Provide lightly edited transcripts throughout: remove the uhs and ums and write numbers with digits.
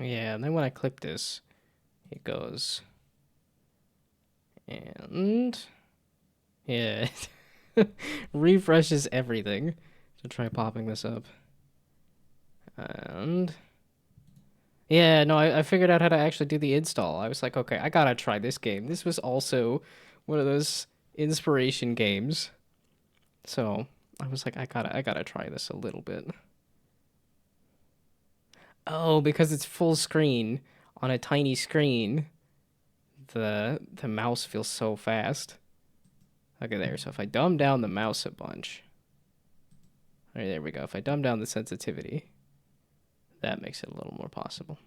Yeah, and then when I click this, it goes, and yeah, refreshes everything to try popping this up. And yeah, no, I figured out how to actually do the install. I was like, okay, I gotta try this game. This was also one of those inspiration games. So I was like, I gotta try this a little bit. Oh, because it's full screen on a tiny screen, the mouse feels so fast. Okay, there. So if I dumb down the mouse a bunch, all right, there we go. If I dumb down the sensitivity, that makes it a little more possible.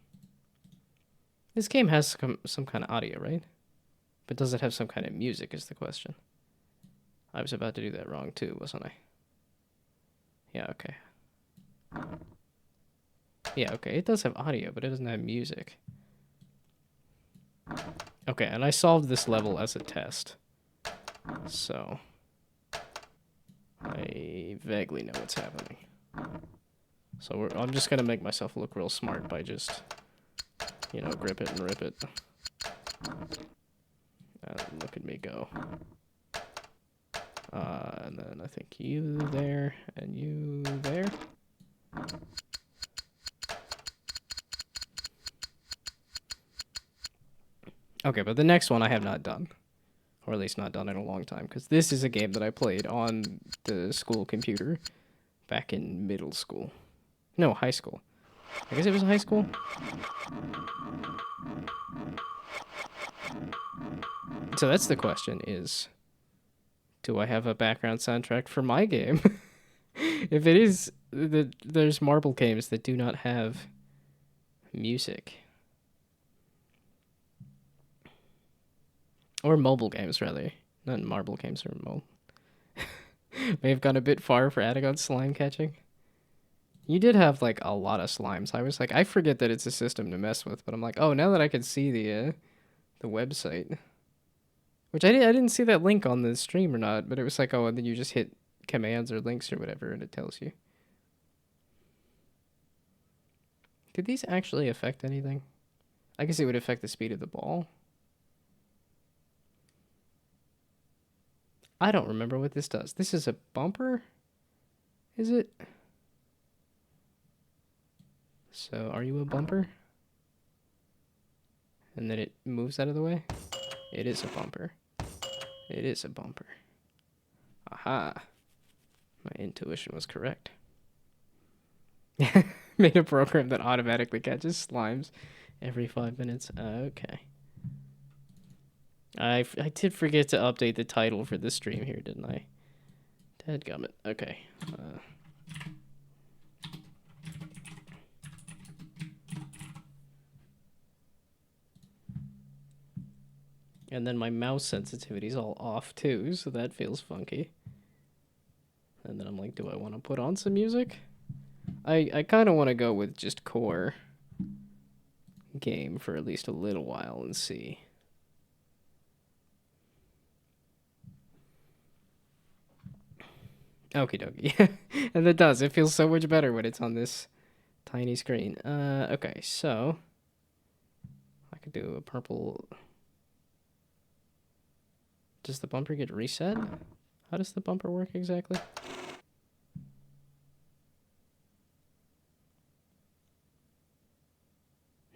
This game has some kind of audio, right? But does it have some kind of music is the question. I was about to do that wrong too, wasn't I? Yeah, okay. Yeah, okay. It does have audio, but it doesn't have music. Okay, and I solved this level as a test. So I vaguely know what's happening. So I'm just going to make myself look real smart by just, you know, grip it and rip it. Look at me go. And then I think you there and you there. Okay, but the next one I have not done. Or at least not done in a long time. Because this is a game that I played on the school computer back in middle school. No, high school. I guess it was high school. So that's the question is, do I have a background soundtrack for my game? If it is, there's marble games that do not have music. Or mobile games, rather. Not marble games or mobile. May have gone a bit far for adding on slime catching. You did have, like, a lot of slimes. I was like, I forget that it's a system to mess with, but I'm like, oh, now that I can see the website. Which I didn't see that link on the stream or not, but it was like, oh, and then you just hit commands or links or whatever, and it tells you. Did these actually affect anything? I guess it would affect the speed of the ball. I don't remember what this does. This is a bumper? Is it? So, are you a bumper? And then it moves out of the way? It is a bumper. It is a bumper. Aha. My intuition was correct. Made a program that automatically catches slimes every 5 minutes. Okay. I did forget to update the title for the stream here, didn't I? Dadgummit. Okay. And then my mouse sensitivity's all off too, so that feels funky. And then I'm like, do I want to put on some music? I kind of want to go with just core game for at least a little while and see. Okie dokie. And it does. It feels so much better when it's on this tiny screen. Okay, so I could do a purple. Does the bumper get reset? How does the bumper work exactly?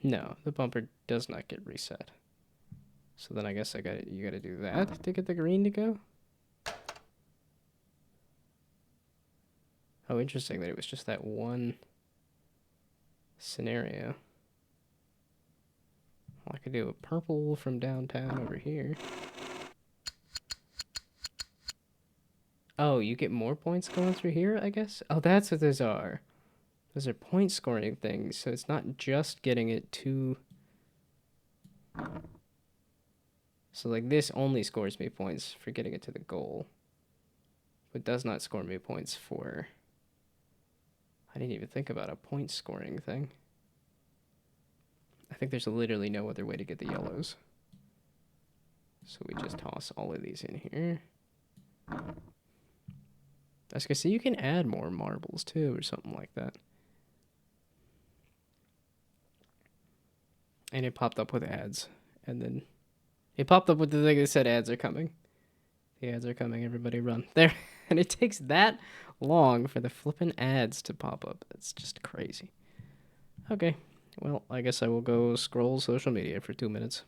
No, the bumper does not get reset. So then I guess you gotta do that to get the green to go. Oh, interesting that it was just that one scenario. Well, I could do a purple from downtown over here. Oh, you get more points going through here, I guess? Oh, that's what those are. Those are point scoring things, so it's not just getting it to... So, like, this only scores me points for getting it to the goal. But does not score me points for... I didn't even think about a point scoring thing. I think there's literally no other way to get the yellows. So we just toss all of these in here. I was gonna say, you can add more marbles too, or something like that. And it popped up with ads. And then it popped up with the thing that said ads are coming. The ads are coming, everybody run. There. And it takes that long for the flippin' ads to pop up. It's just crazy. Okay. Well, I guess I will go scroll social media for 2 minutes.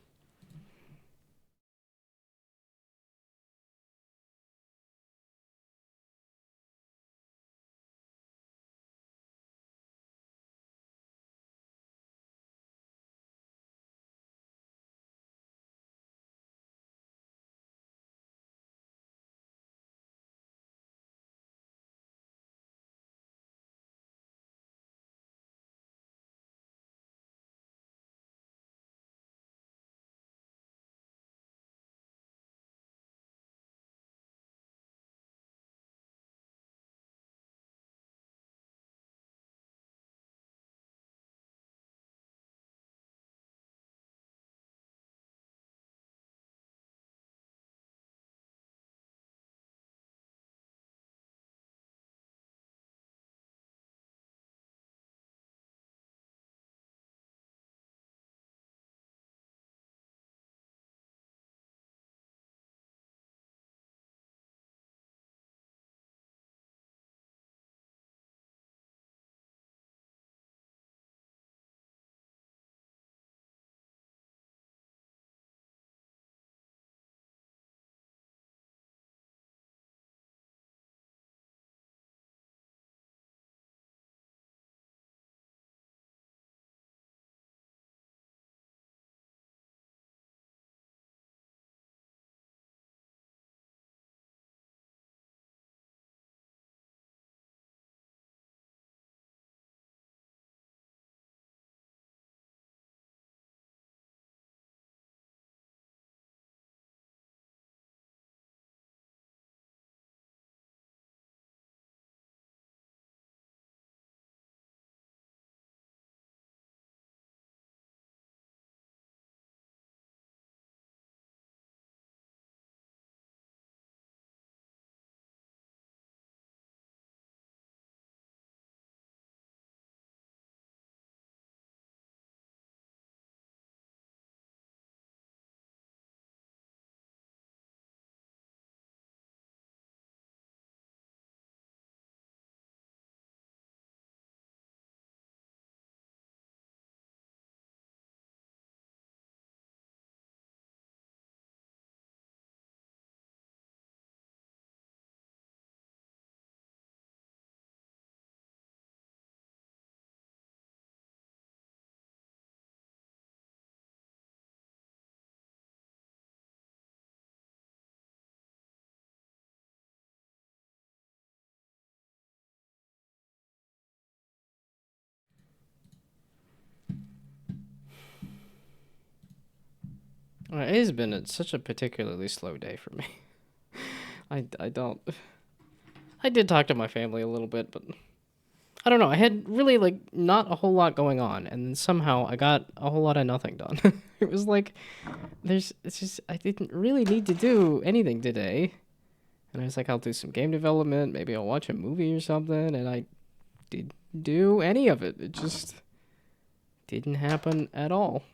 It has been such a particularly slow day for me. I don't. I did talk to my family a little bit, but I don't know. I had really not a whole lot going on, and then somehow I got a whole lot of nothing done. It was like it's just I didn't really need to do anything today, and I was like, I'll do some game development, maybe I'll watch a movie or something, and I didn't do any of it. It just didn't happen at all.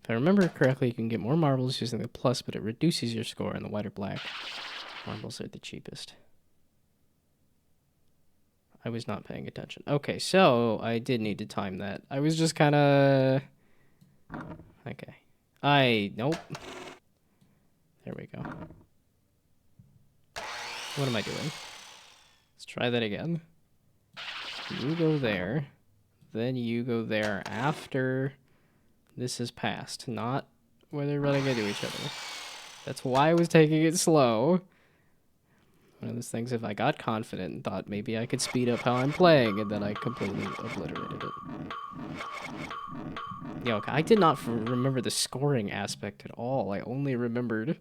If I remember correctly, you can get more marbles using the plus, but it reduces your score, and the white or black marbles are the cheapest. I was not paying attention. Okay, so I did need to time that. I was just kind of... Okay. Nope. There we go. What am I doing? Let's try that again. You go there. Then you go there after this is passed. Not where they're running into each other. That's why I was taking it slow. One of those things, if I got confident and thought maybe I could speed up how I'm playing, and then I completely obliterated it. Yeah, okay. I did not remember the scoring aspect at all. I only remembered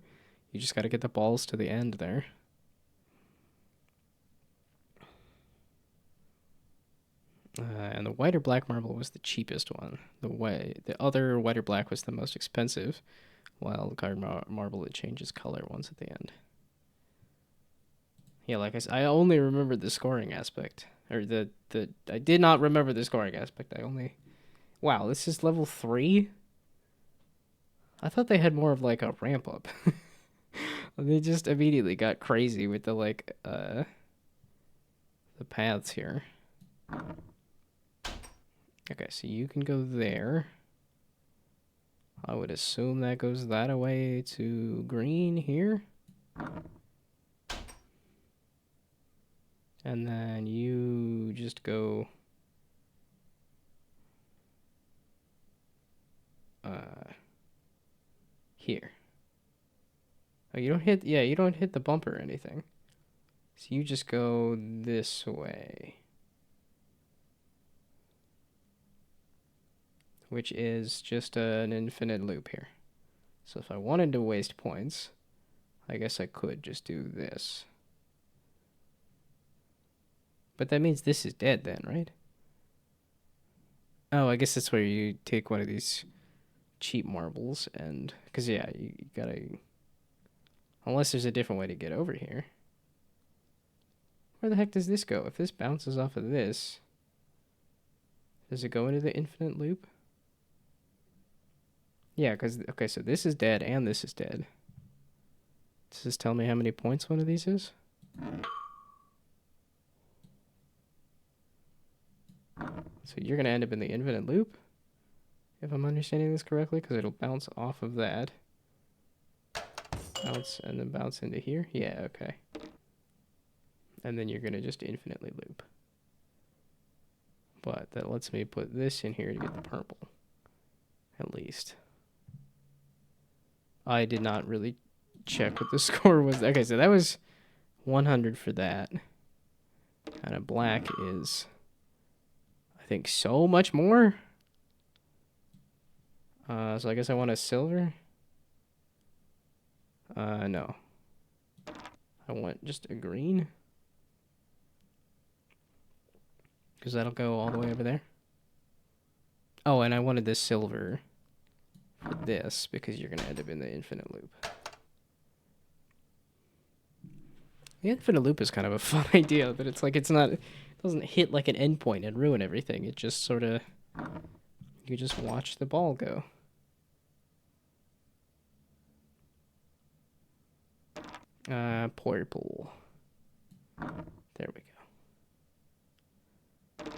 you just got to get the balls to the end there. And the white or black marble was the cheapest one. The other white or black was the most expensive, while the card marble, it changes color once at the end. Yeah, like I said, I only remembered the scoring aspect. Or I did not remember the scoring aspect. I only... Wow, this is level 3? I thought they had more of like a ramp up. They just immediately got crazy with the like, the paths here. Okay, so you can go there. I would assume that goes that away to green here. And then you just go... here. Oh, you don't hit... Yeah, you don't hit the bumper or anything. So you just go this way. Which is just an infinite loop here. So if I wanted to waste points, I guess I could just do this. But that means this is dead then, right? Oh, I guess that's where you take one of these cheap marbles and... Because, yeah, you gotta... Unless there's a different way to get over here. Where the heck does this go? If this bounces off of this, does it go into the infinite loop? Yeah, because... Okay, so this is dead and this is dead. Does this tell me how many points one of these is? So you're going to end up in the infinite loop, if I'm understanding this correctly, because it'll bounce off of that. Bounce, and then bounce into here. Yeah, okay. And then you're going to just infinitely loop. But that lets me put this in here to get the purple. At least. I did not really check what the score was. Okay, so that was 100 for that. And a black is... I think so much more. So I guess I want a silver. No. I want just a green. Because that'll go all the way over there. Oh, and I wanted this silver for this, because you're going to end up in the infinite loop. The infinite loop is kind of a fun idea, but it's like it's not... It doesn't hit like an endpoint and ruin everything. It just sort of... You just watch the ball go. Purple. There we go.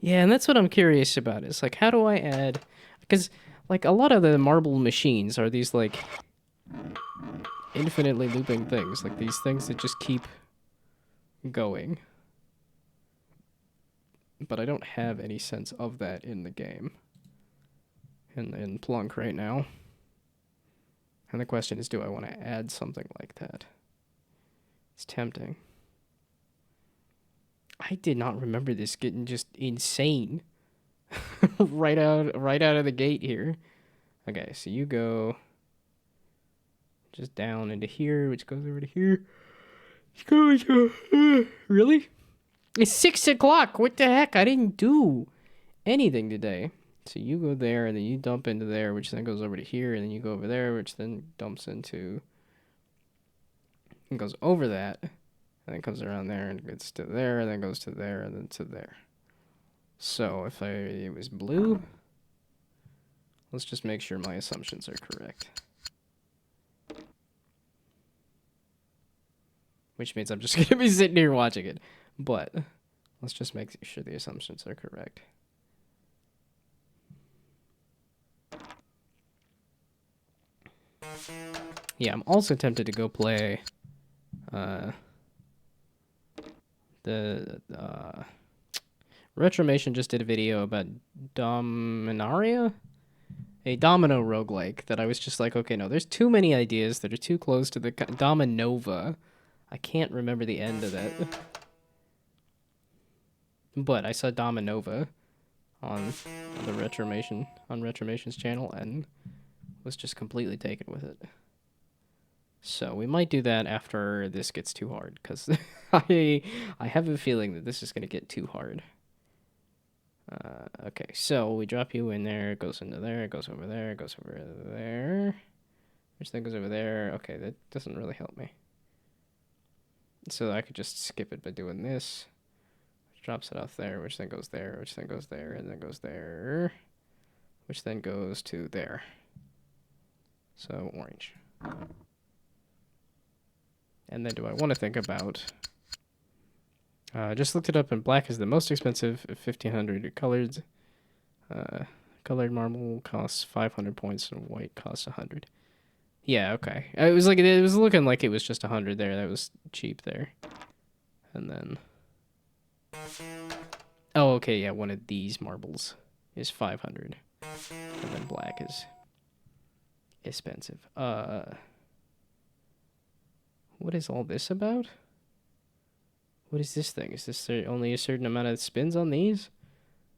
Yeah, and that's what I'm curious about. Is like, how do I add... Because, like, a lot of the marble machines are these, like, infinitely looping things. Like, these things that just keep going. But I don't have any sense of that in the game. In Plunk right now. And the question is, do I want to add something like that? It's tempting. I did not remember this getting just insane. right out of the gate here. Okay, so you go just down into here, which goes over to here. Really? It's 6 o'clock. What the heck? I didn't do anything today. So you go there, and then you dump into there, which then goes over to here, and then you go over there, which then dumps into... It goes over that, and then comes around there, and gets to there, and then goes to there, and then to there. So if it was blue... Let's just make sure my assumptions are correct. Which means I'm just going to be sitting here watching it. But let's just make sure the assumptions are correct. Yeah, I'm also tempted to go play Retromation just did a video about Dominaria? A domino roguelike that I was just like, okay, no, there's too many ideas that are too close to the... Dominova. I can't remember the end of that. But I saw Dominova on the Retromation's channel and was just completely taken with it. So we might do that after this gets too hard, because I have a feeling that this is going to get too hard. Okay, so we drop you in there, it goes into there, it goes over there, it goes over there. Which then goes over there. Okay, that doesn't really help me. So I could just skip it by doing this. Which drops it off there, which then goes there, which then goes there, and then goes there. Which then goes to there. So orange. And then do I want to think about... just looked it up, and black is the most expensive of 1,500 colored. Colored marble costs 500 points, and white costs 100. Yeah, okay. It was looking like it was just 100 there. That was cheap there. And then... Oh, okay, yeah, one of these marbles is 500. And then black is expensive. What is all this about? What is this thing? Is this only a certain amount of spins on these?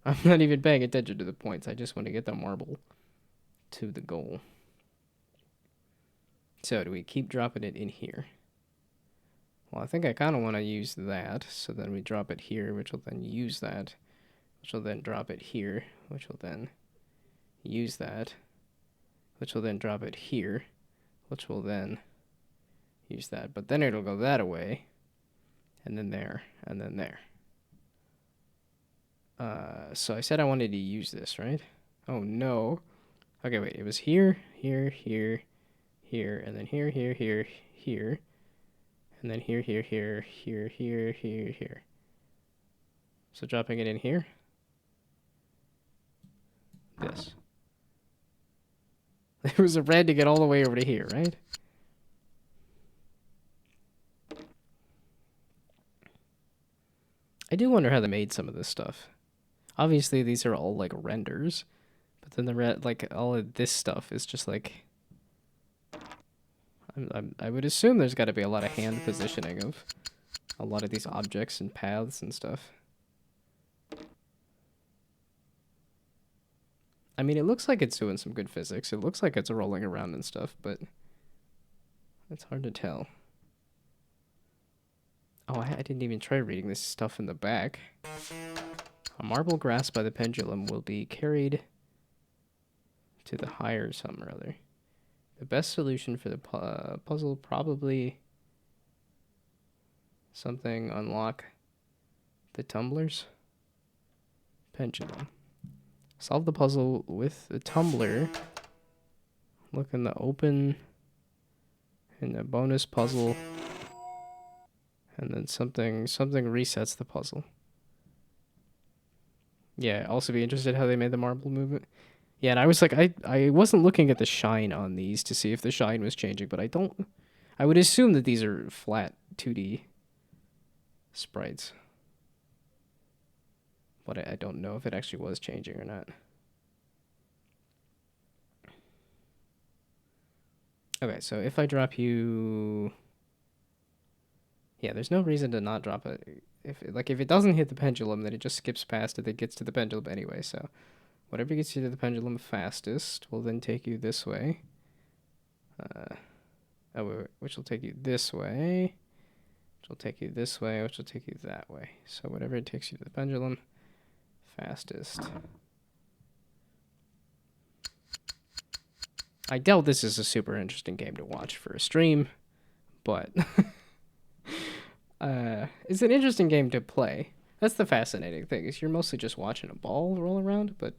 I'm not even paying attention to the points. I just want to get the marble to the goal. So do we keep dropping it in here? Well, I think I kind of want to use that. So then we drop it here, which will then use that. Which will then drop it here, which will then use that. Which will then drop it here, which will then use that. But then it'll go that away. And then there, and then there. So I said I wanted to use this, right? Oh, no. Okay, wait. It was here, here, here, here, and then here, here, here, here. And then here, here, here, here, here, here, here. So dropping it in here. This. It was a red to get all the way over to here, right? I do wonder how they made some of this stuff. Obviously, these are all, like, renders. But then the red, like, all of this stuff is just, like... I would assume there's got to be a lot of hand positioning of a lot of these objects and paths and stuff. I mean, it looks like it's doing some good physics. It looks like it's rolling around and stuff, but it's hard to tell. Oh, I didn't even try reading this stuff in the back. A marble grasped by the pendulum will be carried to the higher some or other. The best solution for the puzzle probably something unlock the tumblers. Pendulum. Solve the puzzle with the tumbler. Look in the open in the bonus puzzle. And then something resets the puzzle. Yeah, also be interested how they made the marble movement. Yeah, and I was like, I wasn't looking at the shine on these to see if the shine was changing, but I would assume that these are flat 2D sprites. But I don't know if it actually was changing or not. Okay, so if I drop you... Yeah, there's no reason to not drop it. If it doesn't hit the pendulum, then it just skips past it. It gets to the pendulum anyway, so... Whatever gets you to the pendulum fastest will then take you this way. Which will take you this way. Which will take you this way, which will take you that way. So whatever it takes you to the pendulum fastest. I doubt this is a super interesting game to watch for a stream, but it's an interesting game to play. That's the fascinating thing, is you're mostly just watching a ball roll around, but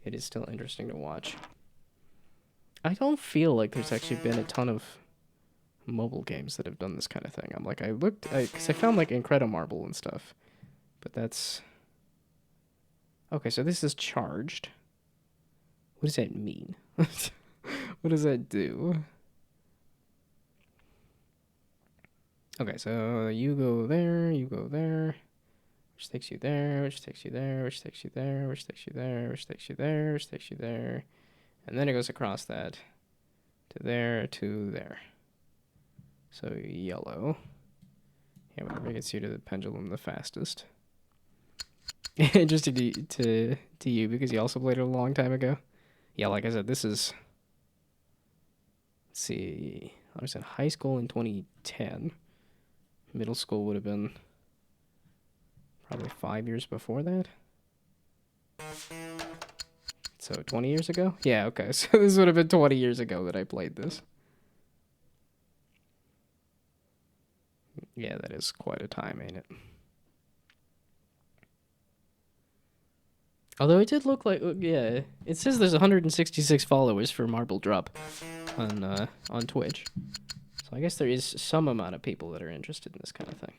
it is still interesting to watch. I don't feel like there's actually been a ton of mobile games that have done this kind of thing. I looked, because I found like Incredimarble and stuff, but that's... Okay, so this is charged. What does that mean? What does that do? Okay, so you go there, which takes you there, which takes you there, which takes you there, which takes you there, which takes you there, which takes you there. And then it goes across that to there, to there. So yellow. Yeah, whatever gets you to the pendulum the fastest. Interesting to you because you also played it a long time ago. Yeah, like I said, this is... Let's see. I was in high school in 2010. Middle school would have been probably 5 years before that. So 20 years ago? Yeah, okay. So this would have been 20 years ago that I played this. Yeah, that is quite a time, ain't it? Although it did look like, yeah, it says there's 166 followers for Marble Drop on Twitch. So I guess there is some amount of people that are interested in this kind of thing.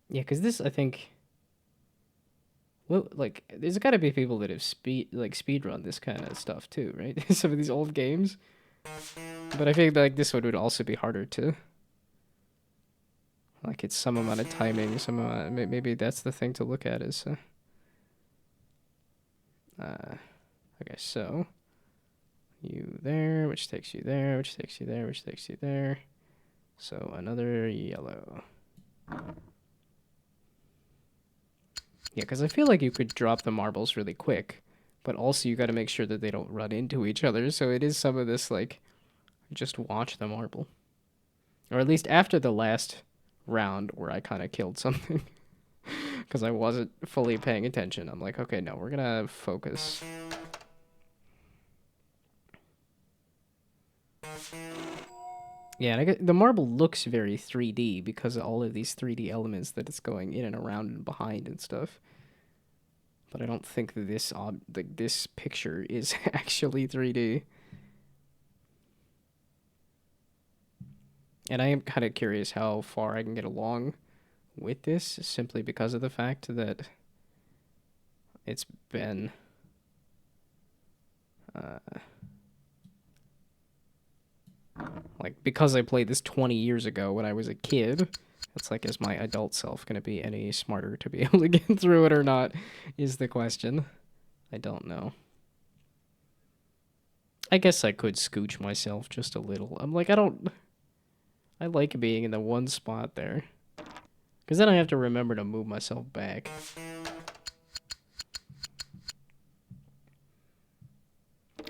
Yeah, because this, I think, well, like, there's got to be people that have speed run this kind of stuff too, right? Some of these old games. But I think like this one would also be harder to. Like it's some amount of timing, some amount. Maybe that's the thing to look at is. Okay, so you there, which takes you there, which takes you there, which takes you there. So another yellow. Yeah, because I feel like you could drop the marbles really quick, but also you got to make sure that they don't run into each other. So it is some of this like, just watch the marble, or at least after the last round where I kind of killed something because I wasn't fully paying attention. I'm like, okay, no, we're gonna focus. Yeah, and the marble looks very 3D because of all of these 3D elements that it's going in and around and behind and stuff. But I don't think that this picture is actually 3D. And I am kind of curious how far I can get along with this, simply because of the fact that it's been like, because I played this 20 years ago when I was a kid. It's like, is my adult self going to be any smarter to be able to get through it or not, is the question. I don't know. I guess I could scooch myself just a little. I'm like, I like being in the one spot there. Because then I have to remember to move myself back.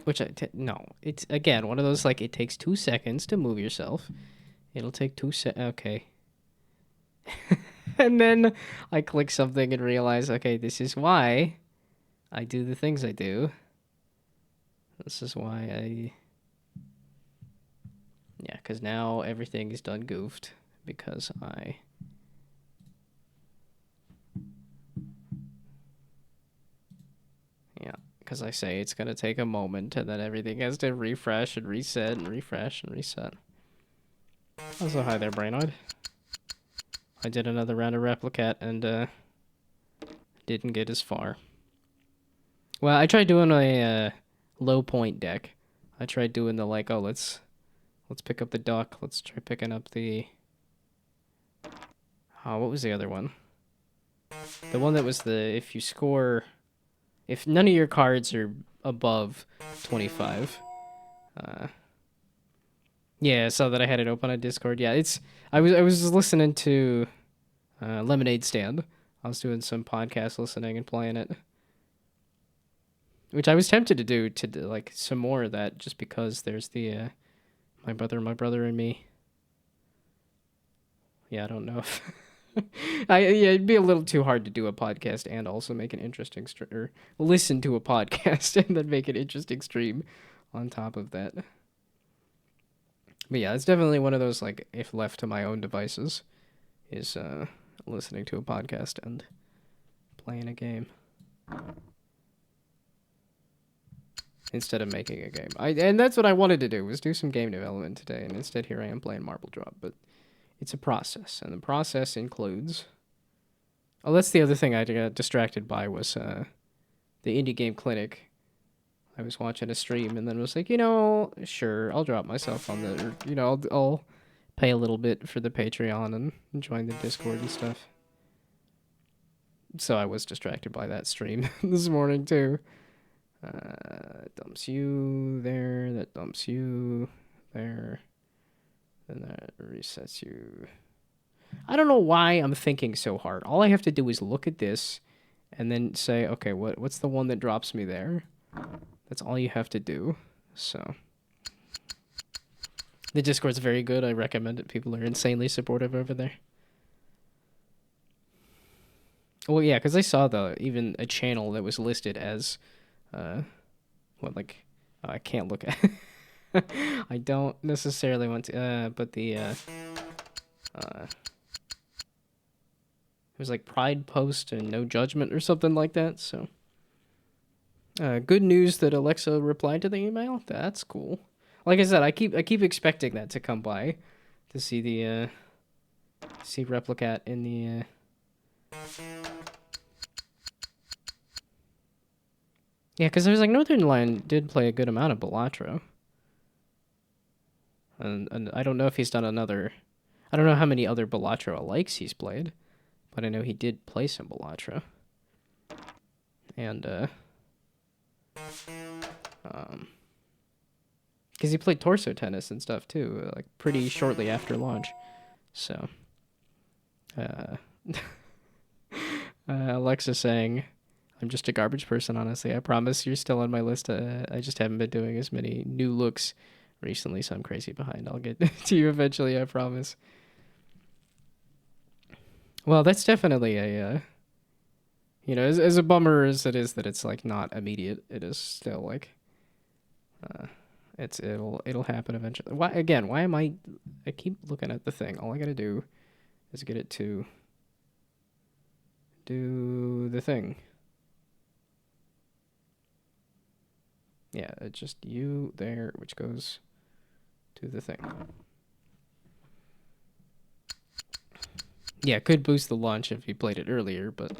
Which no. It's, again, one of those, like, it takes 2 seconds to move yourself. It'll take 2 okay. And then I click something and realize, okay, this is why I do the things I do. This is why I... Yeah, because now everything is done goofed because I... Yeah, because I say it's going to take a moment and then everything has to refresh and reset and refresh and reset. Also, hi there, Brainoid. I did another round of Replicat and didn't get as far. Well, I tried doing a low point deck. I tried doing the like, oh, let's pick up the duck. Let's try picking up the... Oh, what was the other one? The one that was the, if you score... If none of your cards are above 25. Yeah, I saw that I had it open on Discord. Yeah, it's... I was listening to Lemonade Stand. I was doing some podcast listening and playing it. Which I was tempted to do like some more of that just because there's the my brother and me. Yeah, I don't know if yeah, it'd be a little too hard to do a podcast and also make an interesting or listen to a podcast and then make an interesting stream on top of that. But yeah, it's definitely one of those, like, if left to my own devices, is listening to a podcast and playing a game instead of making a game. And that's what I wanted to do, was do some game development today, and instead here I am playing Marble Drop. But it's a process, and the process includes... Oh, that's the other thing I got distracted by was the Indie Game Clinic. I was watching a stream and then was like, sure, I'll drop myself on the... I'll pay a little bit for the Patreon and join the Discord and stuff. So I was distracted by that stream this morning, too. Dumps you there, that dumps you there, then that resets you. I don't know why I'm thinking so hard. All I have to do is look at this and then say, okay, what's the one that drops me there? That's all you have to do. So the Discord's very good. I recommend it. People are insanely supportive over there. Well, yeah, because I saw even a channel that was listed as I can't look at I don't necessarily want to, but it was like Pride Post and No Judgment or something like that, so. Good news that Alexa replied to the email. That's cool. Like I said, I keep expecting that to come by, to see the see Replicat in the. Yeah, because there's like Northern Lion did play a good amount of Balatro, and I don't know if he's done another. I don't know how many other Balatro alikes he's played, but I know he did play some Balatro, and because he played torso tennis and stuff too, like pretty shortly after launch. So, Alexa saying, "I'm just a garbage person, honestly. I promise you're still on my list. I just haven't been doing as many new looks recently, so I'm crazy behind. I'll get to you eventually, I promise." Well, that's definitely a, as a bummer as it is that it's like not immediate, it is still like, it'll happen eventually. Why am I keep looking at the thing. All I gotta do is get it to do the thing. Yeah, it's just you there, which goes to the thing. Yeah, could boost the launch if you played it earlier, but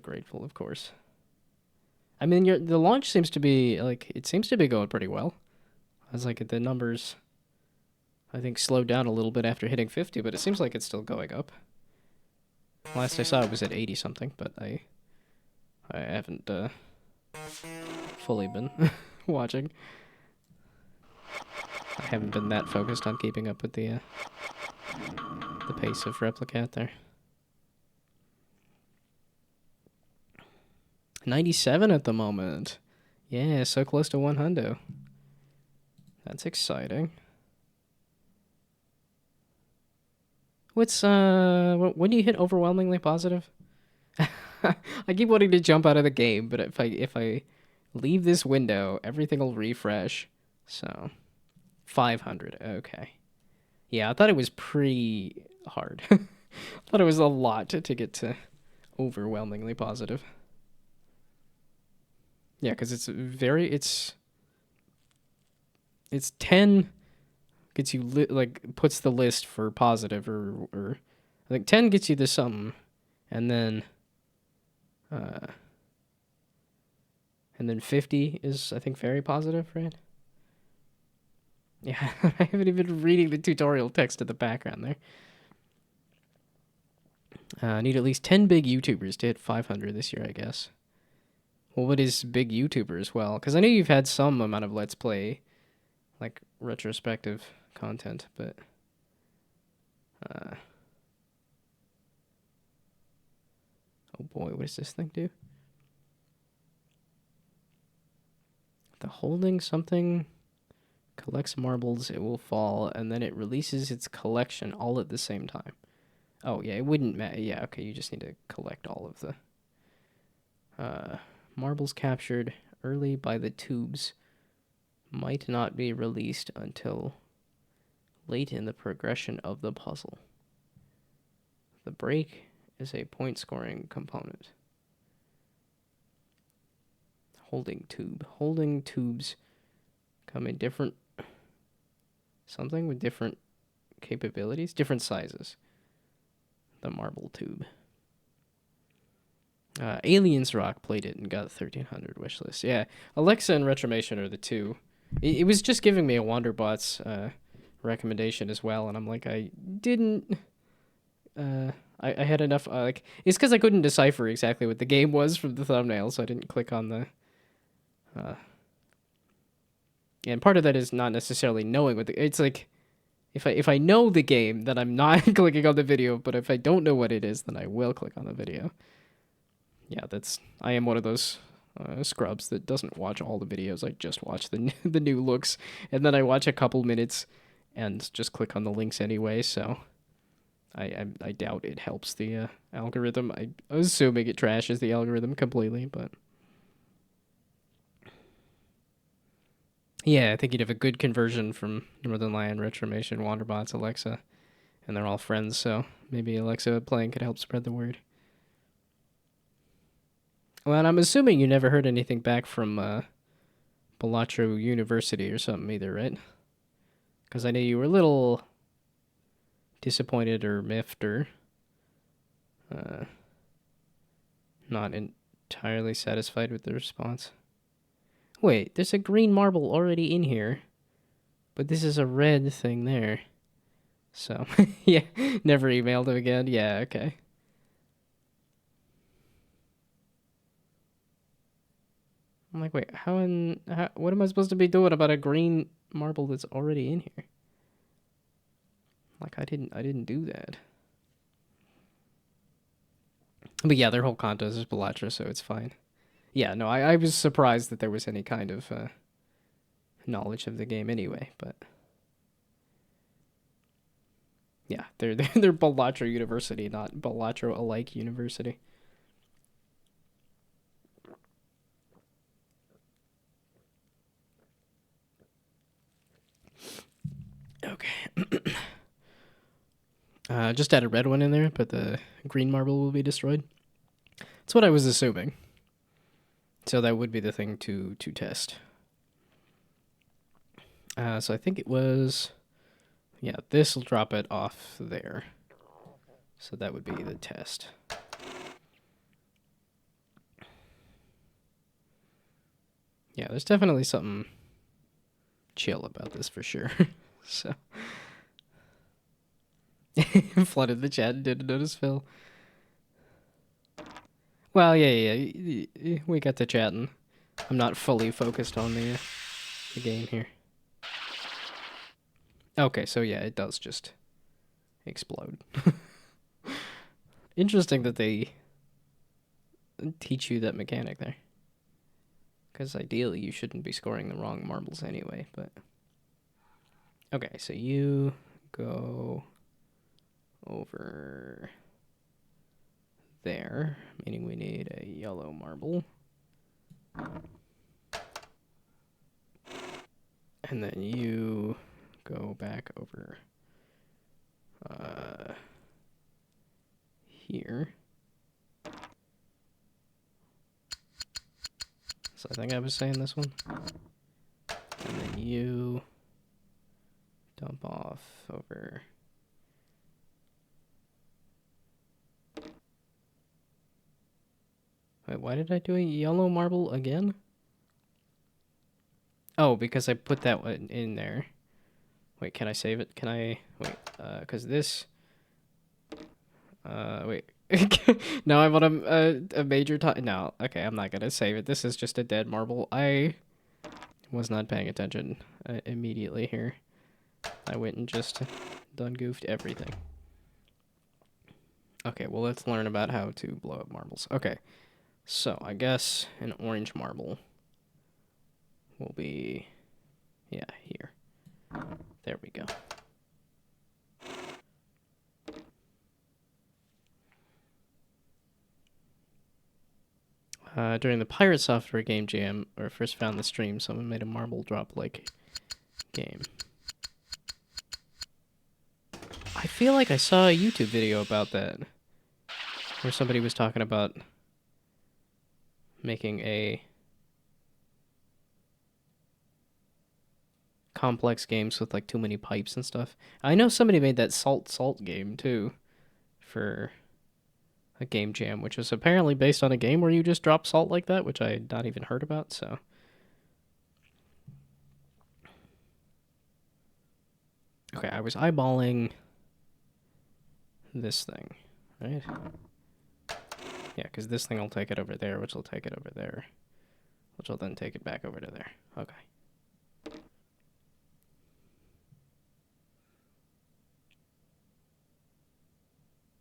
grateful, of course. I mean, the launch seems to be going pretty well. I was like, the numbers, I think, slowed down a little bit after hitting 50, but it seems like it's still going up. Last I saw, it was at 80 something, but I haven't fully been watching. I haven't been that focused on keeping up with the pace of Replicat there. 97 at the moment. Yeah, so close to 100. That's exciting. What's when do you hit overwhelmingly positive? I keep wanting to jump out of the game, but if I leave this window, everything will refresh. So 500. Okay. Yeah, I thought it was pretty hard. I thought it was a lot to get to overwhelmingly positive. Yeah, because it's 10 gets you puts the list for positive, or I think 10 gets you to something, and then 50 is, I think, very positive, right? Yeah, I haven't even been reading the tutorial text in the background there. I need at least 10 big YouTubers to hit 500 this year, I guess. Well, what is big YouTubers? Well, because I know you've had some amount of Let's Play, like retrospective content, but oh boy, what does this thing do? The holding something collects marbles, it will fall, and then it releases its collection all at the same time. Oh yeah, it wouldn't matter. Yeah, okay, you just need to collect all of the marbles captured early by the tubes might not be released until late in the progression of the puzzle. The break is a point scoring component. Holding tube. Holding tubes come in different something with different capabilities, different sizes. The marble tube. Aliens Rock played it and got 1300 wishlist. Yeah, Alexa and Retromation are the two. It was just giving me a Wanderbots recommendation as well, and I'm like, I didn't. I had enough. It's because I couldn't decipher exactly what the game was from the thumbnail, so I didn't click on the. And part of that is not necessarily knowing what it's like. If I know the game, then I'm not clicking on the video. But if I don't know what it is, then I will click on the video. Yeah, I am one of those scrubs that doesn't watch all the videos. I just watch the the new looks, and then I watch a couple minutes, and just click on the links anyway. So, I doubt it helps the algorithm. I'm assuming it trashes the algorithm completely, but Yeah, I think you'd have a good conversion from Northern Lion, Retromation, Wanderbots, Alexa, and they're all friends, so maybe Alexa playing could help spread the word. Well, and I'm assuming you never heard anything back from Balatro University or something either, right? Because I know you were a little disappointed or miffed or uh, not entirely satisfied with the response. Wait, there's a green marble already in here, but this is a red thing there. So, yeah, never emailed him again. Yeah, okay. I'm like, wait, what am I supposed to be doing about a green marble that's already in here? Like, I didn't do that. But yeah, their whole contest is Belatra, so it's fine. Yeah, no, I was surprised that there was any kind of knowledge of the game anyway, but yeah, they're Belatra University, not Belatra alike University. Okay. Just add a red one in there, but the green marble will be destroyed. That's what I was assuming. So that would be the thing to test. So I think it was... Yeah, this will drop it off there. So that would be the test. Yeah, there's definitely something chill about this for sure. So... Flooded the chat and didn't notice Phil. Well, yeah. We got to chatting. I'm not fully focused on the game here. Okay, so yeah, it does just explode. Interesting that they teach you that mechanic there. Because ideally you shouldn't be scoring the wrong marbles anyway, but... Okay, so you go over there, meaning we need a yellow marble. And then you go back over here. So I think I was saying this one. And then you dump off over... Wait, why did I do a yellow marble again? Oh, because I put that one in there. Wait, can I save it? Can I... Wait, because this... wait. No, I want a major time. No, okay, I'm not gonna save it. This is just a dead marble. I was not paying attention immediately here. I went and just done goofed everything. Okay, well, let's learn about how to blow up marbles. Okay, so I guess an orange marble will be, yeah, here. There we go. During the Pirate Software game jam, where I first found the stream, someone made a marble drop-like game. I feel like I saw a YouTube video about that, where somebody was talking about making a complex games with like too many pipes and stuff. I know somebody made that Salt game too, for a game jam, which was apparently based on a game where you just drop salt like that, which I had not even heard about, so... Okay, I was eyeballing this thing, right? Yeah, because this thing will take it over there, which will take it over there, which will then take it back over to there. Okay.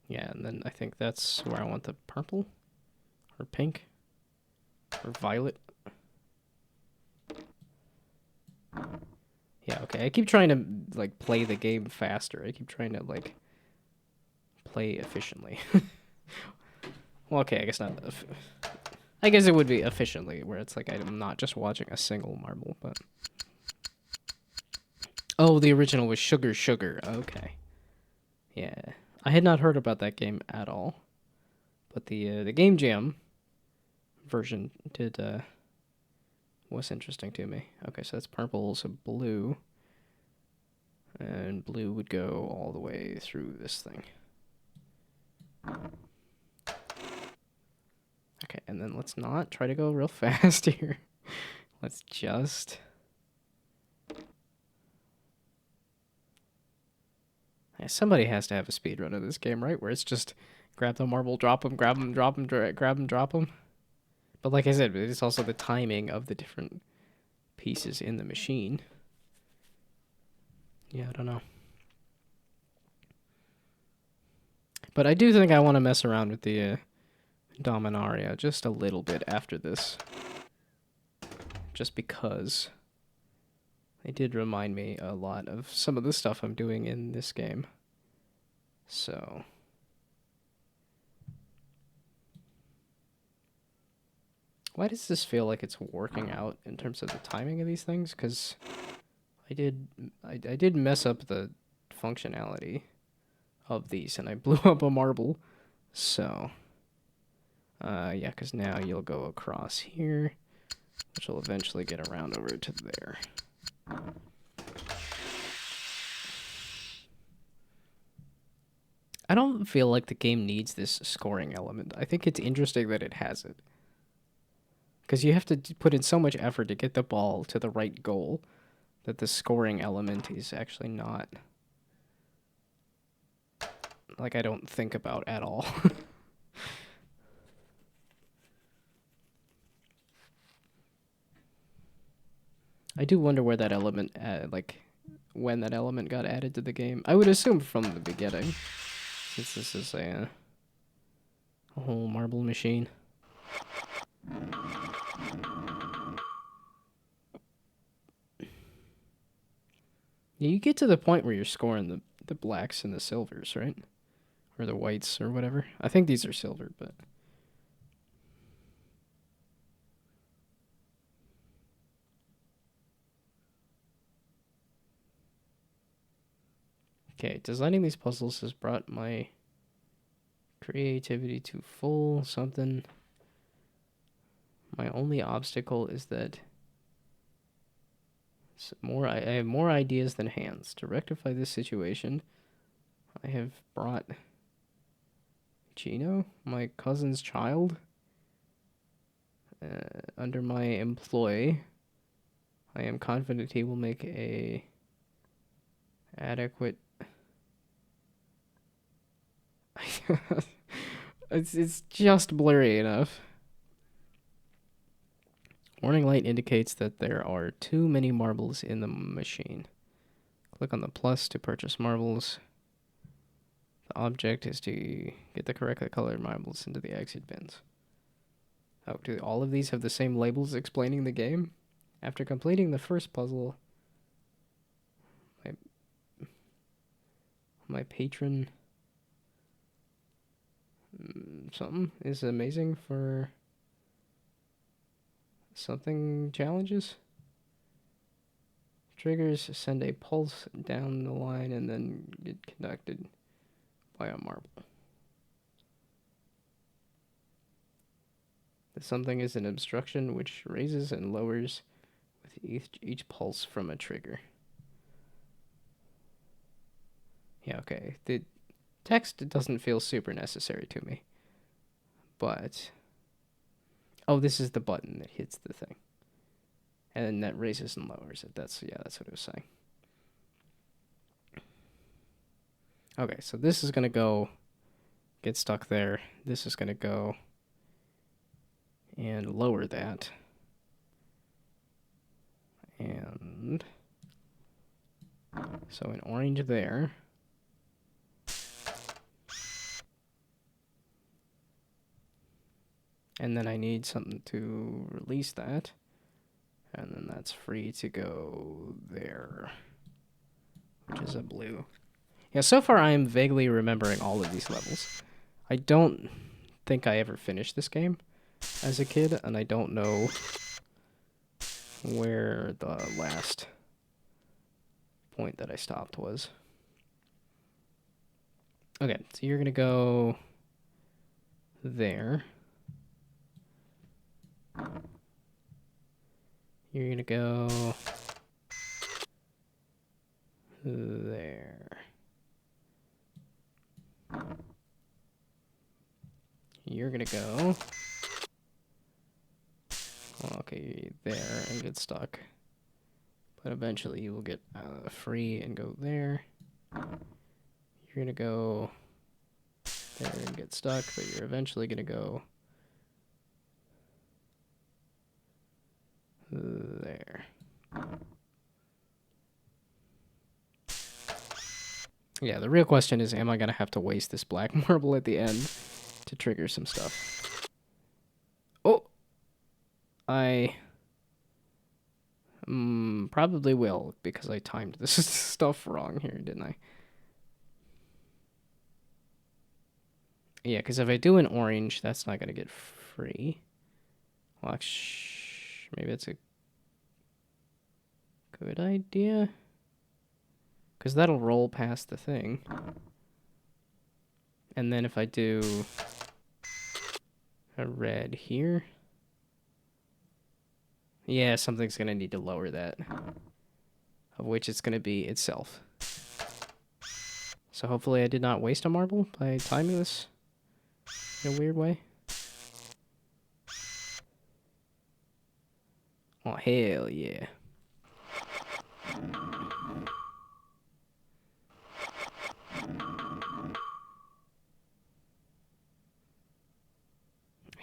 Yeah, and then I think that's where I want the purple, or pink, or violet. Yeah, okay, I keep trying to, like, play the game faster. I keep trying to, like, play efficiently. Well, okay, I guess not. I guess it would be efficiently, where it's like I'm not just watching a single marble, but... Oh, the original was Sugar Sugar. Okay. Yeah. I had not heard about that game at all. But the Game Jam version was interesting to me. Okay, so that's purple, so blue. And blue would go all the way through this thing. Okay, and then let's not try to go real fast here. Let's just... Yeah, somebody has to have a speedrun of this game, right? Where it's just grab the marble, drop them, grab them, drop them, grab them, drop them. But like I said, it's also the timing of the different pieces in the machine. Yeah, I don't know. But I do think I want to mess around with the Dominaria just a little bit after this. Just because they did remind me a lot of some of the stuff I'm doing in this game. So... Why does this feel like it's working out in terms of the timing of these things? Because I did mess up the functionality of these, and I blew up a marble. So, yeah, because now you'll go across here, which will eventually get around over to there. I don't feel like the game needs this scoring element. I think it's interesting that it has it. Because you have to put in so much effort to get the ball to the right goal that the scoring element is actually not, like, I don't think about at all. I do wonder where that element, when that element got added to the game. I would assume from the beginning, since this is a whole marble machine. Yeah, you get to the point where you're scoring the blacks and the silvers, right? Or the whites or whatever. I think these are silver, but... Okay, designing these puzzles has brought my creativity to full something. My only obstacle is that I have more ideas than hands. To rectify this situation, I have brought Gino, my cousin's child, under my employ. I am confident he will make a adequate... it's just blurry enough. Warning light indicates that there are too many marbles in the machine. Click on the plus to purchase marbles. The object is to get the correctly colored marbles into the exit bins. Oh, do all of these have the same labels explaining the game? After completing the first puzzle, my patron something is amazing for something challenges. Triggers send a pulse down the line and then get conducted by a marble. The something is an obstruction which raises and lowers with each pulse from a trigger. Yeah, okay. The text doesn't feel super necessary to me. But... Oh, this is the button that hits the thing. And then that raises and lowers it. That's what it was saying. Okay, so this is going to go... Get stuck there. This is going to go... And lower that. And... So in orange there... And then I need something to release that. And then that's free to go there. Which is a blue. Yeah, so far I am vaguely remembering all of these levels. I don't think I ever finished this game as a kid, and I don't know where the last point that I stopped was. Okay, so you're gonna go there. You're gonna go there. You're gonna go, okay, there and get stuck. But eventually you will get free and go there. You're gonna go there and get stuck, but you're eventually gonna go there. Yeah, the real question is, am I gonna have to waste this black marble at the end to trigger some stuff? Oh! I probably will, because I timed this stuff wrong here, didn't I? Yeah, because if I do an orange, that's not gonna get free. Well, maybe it's a good idea. Because that'll roll past the thing. And then if I do a red here. Yeah, something's going to need to lower that. Of which it's going to be itself. So hopefully I did not waste a marble by timing this in a weird way. Oh, hell yeah.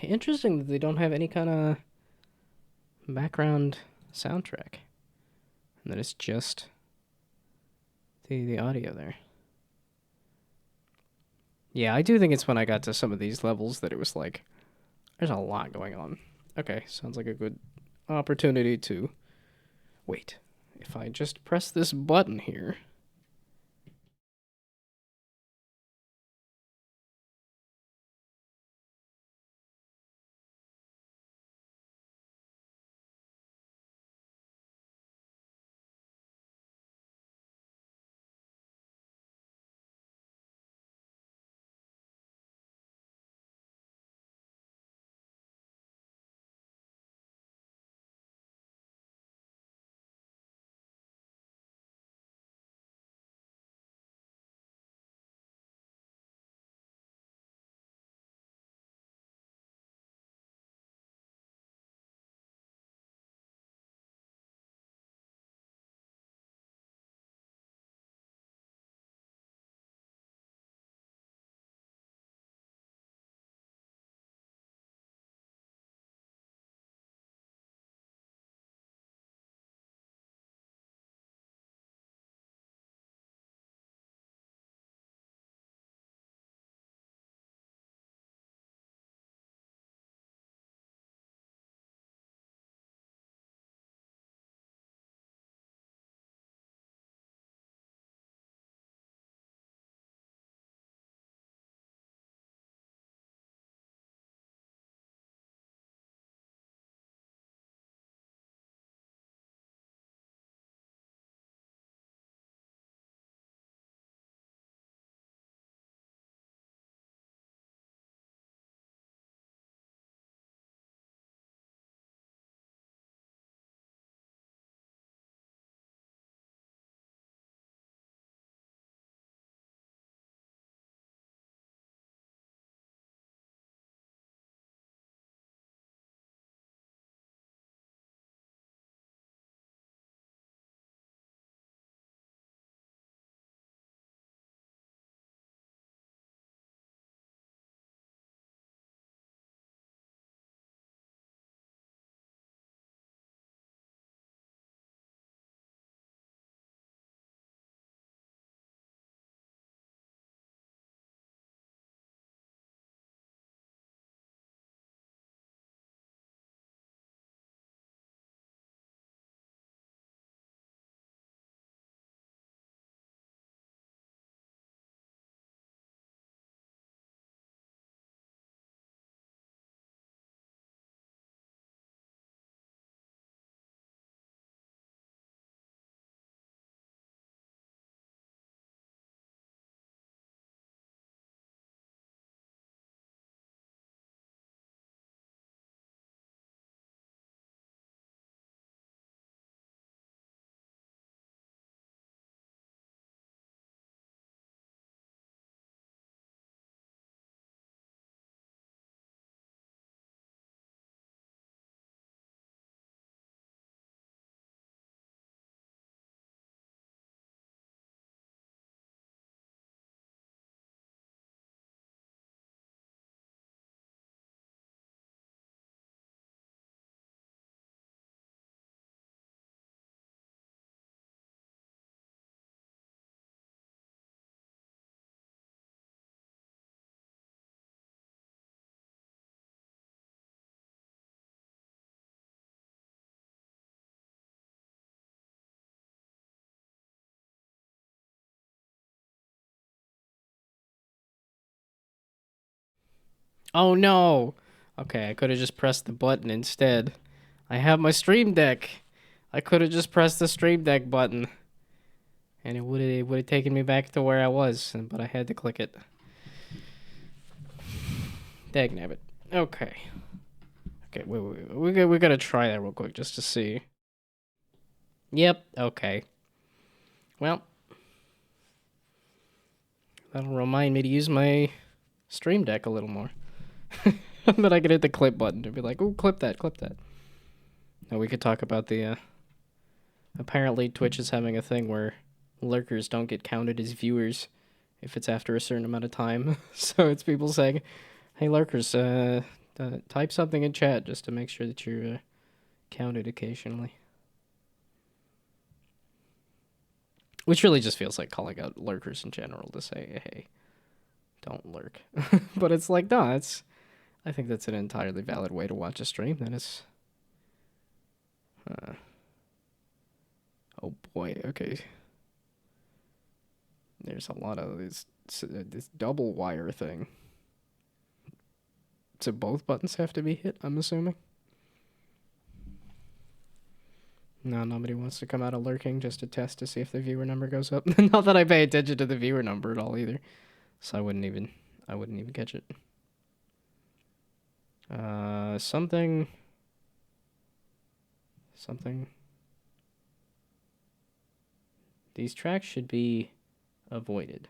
Interesting that they don't have any kind of background soundtrack. And that it's just the audio there. Yeah, I do think it's when I got to some of these levels that it was like, there's a lot going on. Okay, sounds like a good opportunity to... Wait, if I just press this button here... Oh no! Okay, I could have just pressed the button instead. I have my Stream Deck. I could have just pressed the Stream Deck button. And it would have taken me back to where I was, but I had to click it. Dagnabbit. Okay. Okay, wait. We gotta try that real quick just to see. Yep, okay. Well, that'll remind me to use my Stream Deck a little more. Then I can hit the clip button to be like, ooh, clip that, clip that. Now we could talk about the, apparently Twitch is having a thing where lurkers don't get counted as viewers if it's after a certain amount of time. So it's people saying, hey lurkers, type something in chat just to make sure that you're counted occasionally. Which really just feels like calling out lurkers in general to say, hey, don't lurk. But it's like, no, I think that's an entirely valid way to watch a stream. That is... oh boy, okay. There's a lot of this double wire thing. So both buttons have to be hit, I'm assuming? No, nobody wants to come out of lurking just to test to see if the viewer number goes up. Not that I pay attention to the viewer number at all either. So I wouldn't even catch it. Something. These tracks should be avoided.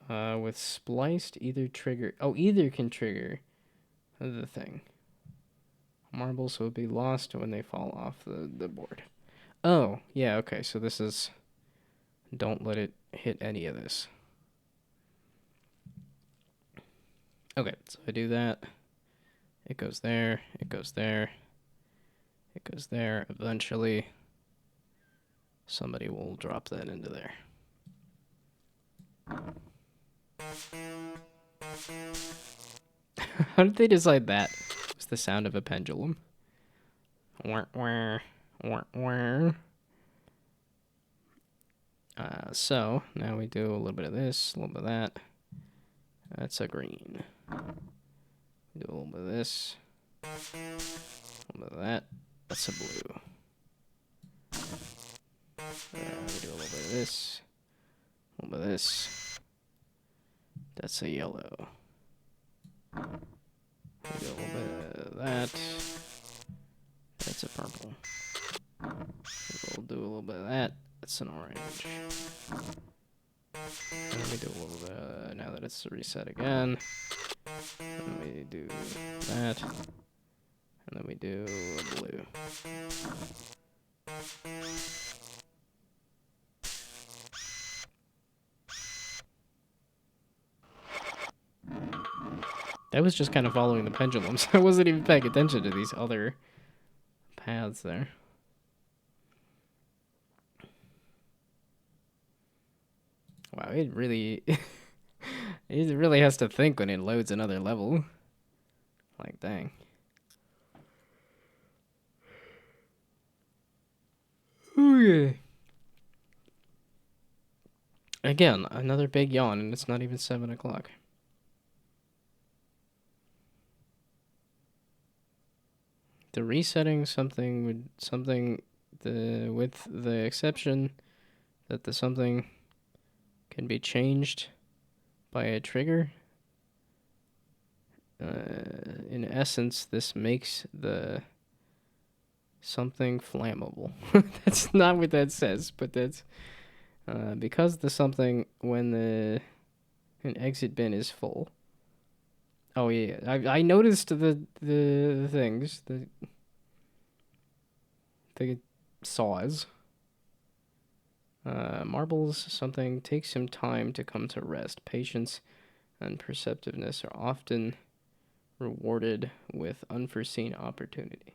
With spliced, either can trigger the thing. Marbles will be lost when they fall off the board. Oh, yeah, okay, so this is... don't let it hit any of this. Okay, so I do that. It goes there, it goes there, it goes there. Eventually, somebody will drop that into there. How did they decide that? It's the sound of a pendulum. So now we do a little bit of this, a little bit of that. That's a green. Do a little bit of this, a little bit of that. That's a blue. We do a little bit of this, a little bit of this. That's a yellow. We do a little bit of that. That's a purple. We'll do a little bit of that. That's an orange. And then we do a little bit, now that it's reset again. And we do that. And then we do a blue. That was just kind of following the pendulums. I wasn't even paying attention to these other paths there. Wow, it really... it really has to think when it loads another level. Like, dang. Okay. Again, another big yawn, and it's not even 7 o'clock. The resetting something would... with the exception that the something can be changed by a trigger. In essence, this makes the something flammable. That's not what that says, but that's because the something when an exit bin is full. Oh yeah, I noticed the things, the saws. Marbles something takes some time to come to rest. Patience and perceptiveness are often rewarded with unforeseen opportunity.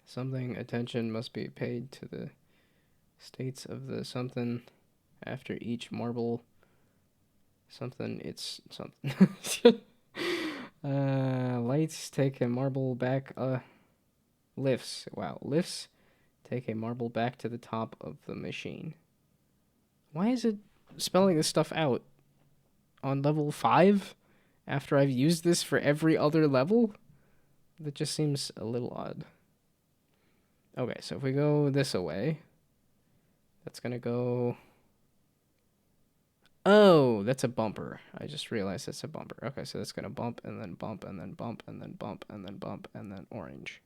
Something attention must be paid to the states of the something after each marble. Something, it's something. Lights take a marble back. Lifts. Wow, lifts Take a marble back to the top of the machine. Why is it spelling this stuff out on level 5 after I've used this for every other level? That just seems a little odd. Okay, so if we go this away, that's gonna go... Oh, that's a bumper. I just realized it's a bumper. Okay, so that's gonna bump, and then bump, and then bump, and then bump, and then bump, and then orange.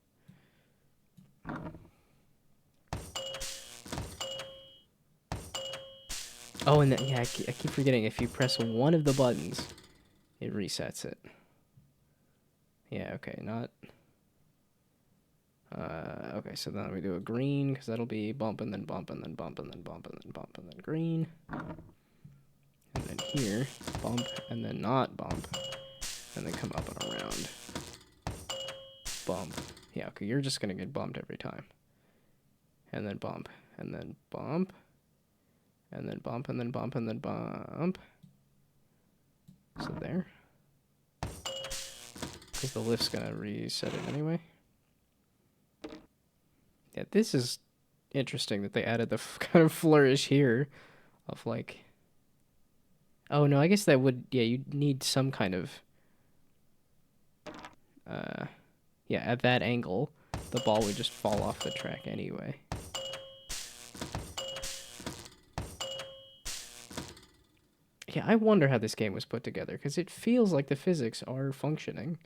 Oh, and then, yeah, I keep forgetting, if you press one of the buttons, it resets it. Yeah, okay, not... okay, so then we do a green, because that'll be bump, and then bump, and then bump, and then bump, and then bump, and then green. And then here, bump, and then not bump, and then come up and around. Bump. Yeah, okay, you're just gonna get bumped every time. And then bump, and then bump, and then bump, and then bump, and then bump. So there. Because the lift's gonna reset it anyway. Yeah, this is interesting that they added the kind of flourish here of like... Oh, no, I guess that would... Yeah, you'd need some kind of... yeah, at that angle, the ball would just fall off the track anyway. Yeah, I wonder how this game was put together, because it feels like the physics are functioning.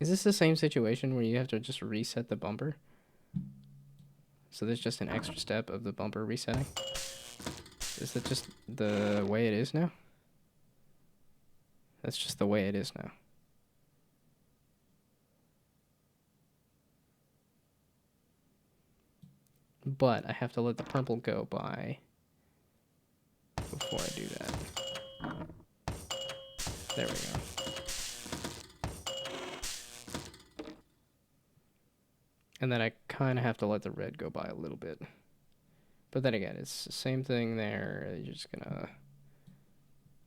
Is this the same situation where you have to just reset the bumper? So there's just an extra step of the bumper resetting? Is that just the way it is now? That's just the way it is now. But I have to let the purple go by before I do that. There we go. And then I kind of have to let the red go by a little bit. But then again, it's the same thing there. You're just gonna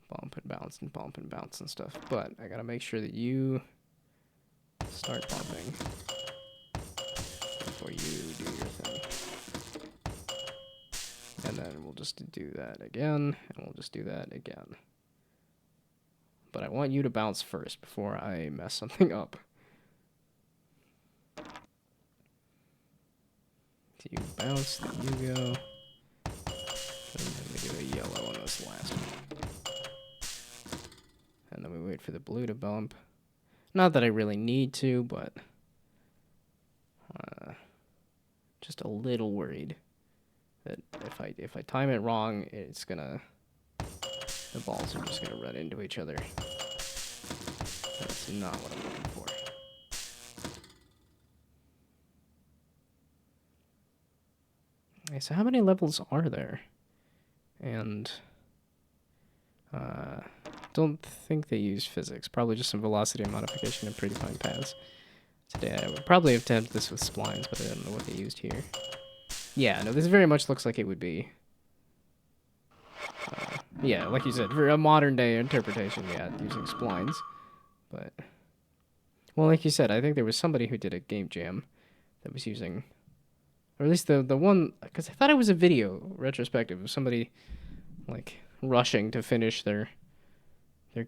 bump and bounce and bump and bounce and stuff. But I gotta make sure that you start bumping before you do your thing. And then we'll just do that again, and we'll just do that again. But I want you to bounce first before I mess something up. So you bounce, then you go. And then we do a yellow on this last one. And then we wait for the blue to bump. Not that I really need to, but just a little worried that if I time it wrong, it's gonna... The balls are just gonna run into each other. That's not what I'm looking for. Okay, so how many levels are there? And don't think they use physics. Probably just some velocity modification and predefined paths. Today I would probably have attempted this with splines, but I don't know what they used here. Yeah, no, this very much looks like it would be... yeah, like you said, for a modern day interpretation, yeah, using splines. But, well, like you said, I think there was somebody who did a game jam that was using... Or at least the one... Because I thought it was a video retrospective of somebody, like, rushing to finish their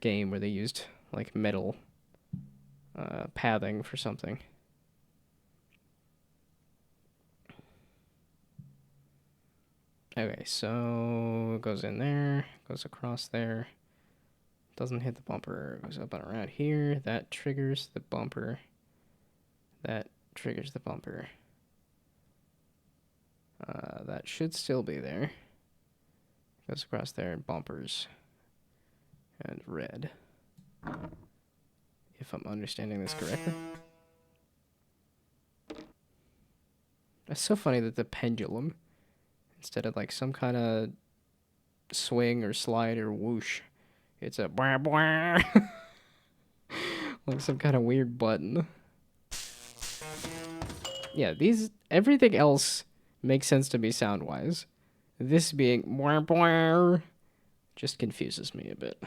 game where they used, like, metal pathing for something. Okay, so it goes in there, goes across there, doesn't hit the bumper, goes up and around here, that triggers the bumper, that triggers the bumper. That should still be there. Goes across there, bumpers, and red. If I'm understanding this correctly. It's so funny that the pendulum, instead of like some kind of swing or slide or whoosh, it's a blah blah. Like some kind of weird button. Yeah, everything else makes sense to me sound-wise. This being blah blah just confuses me a bit.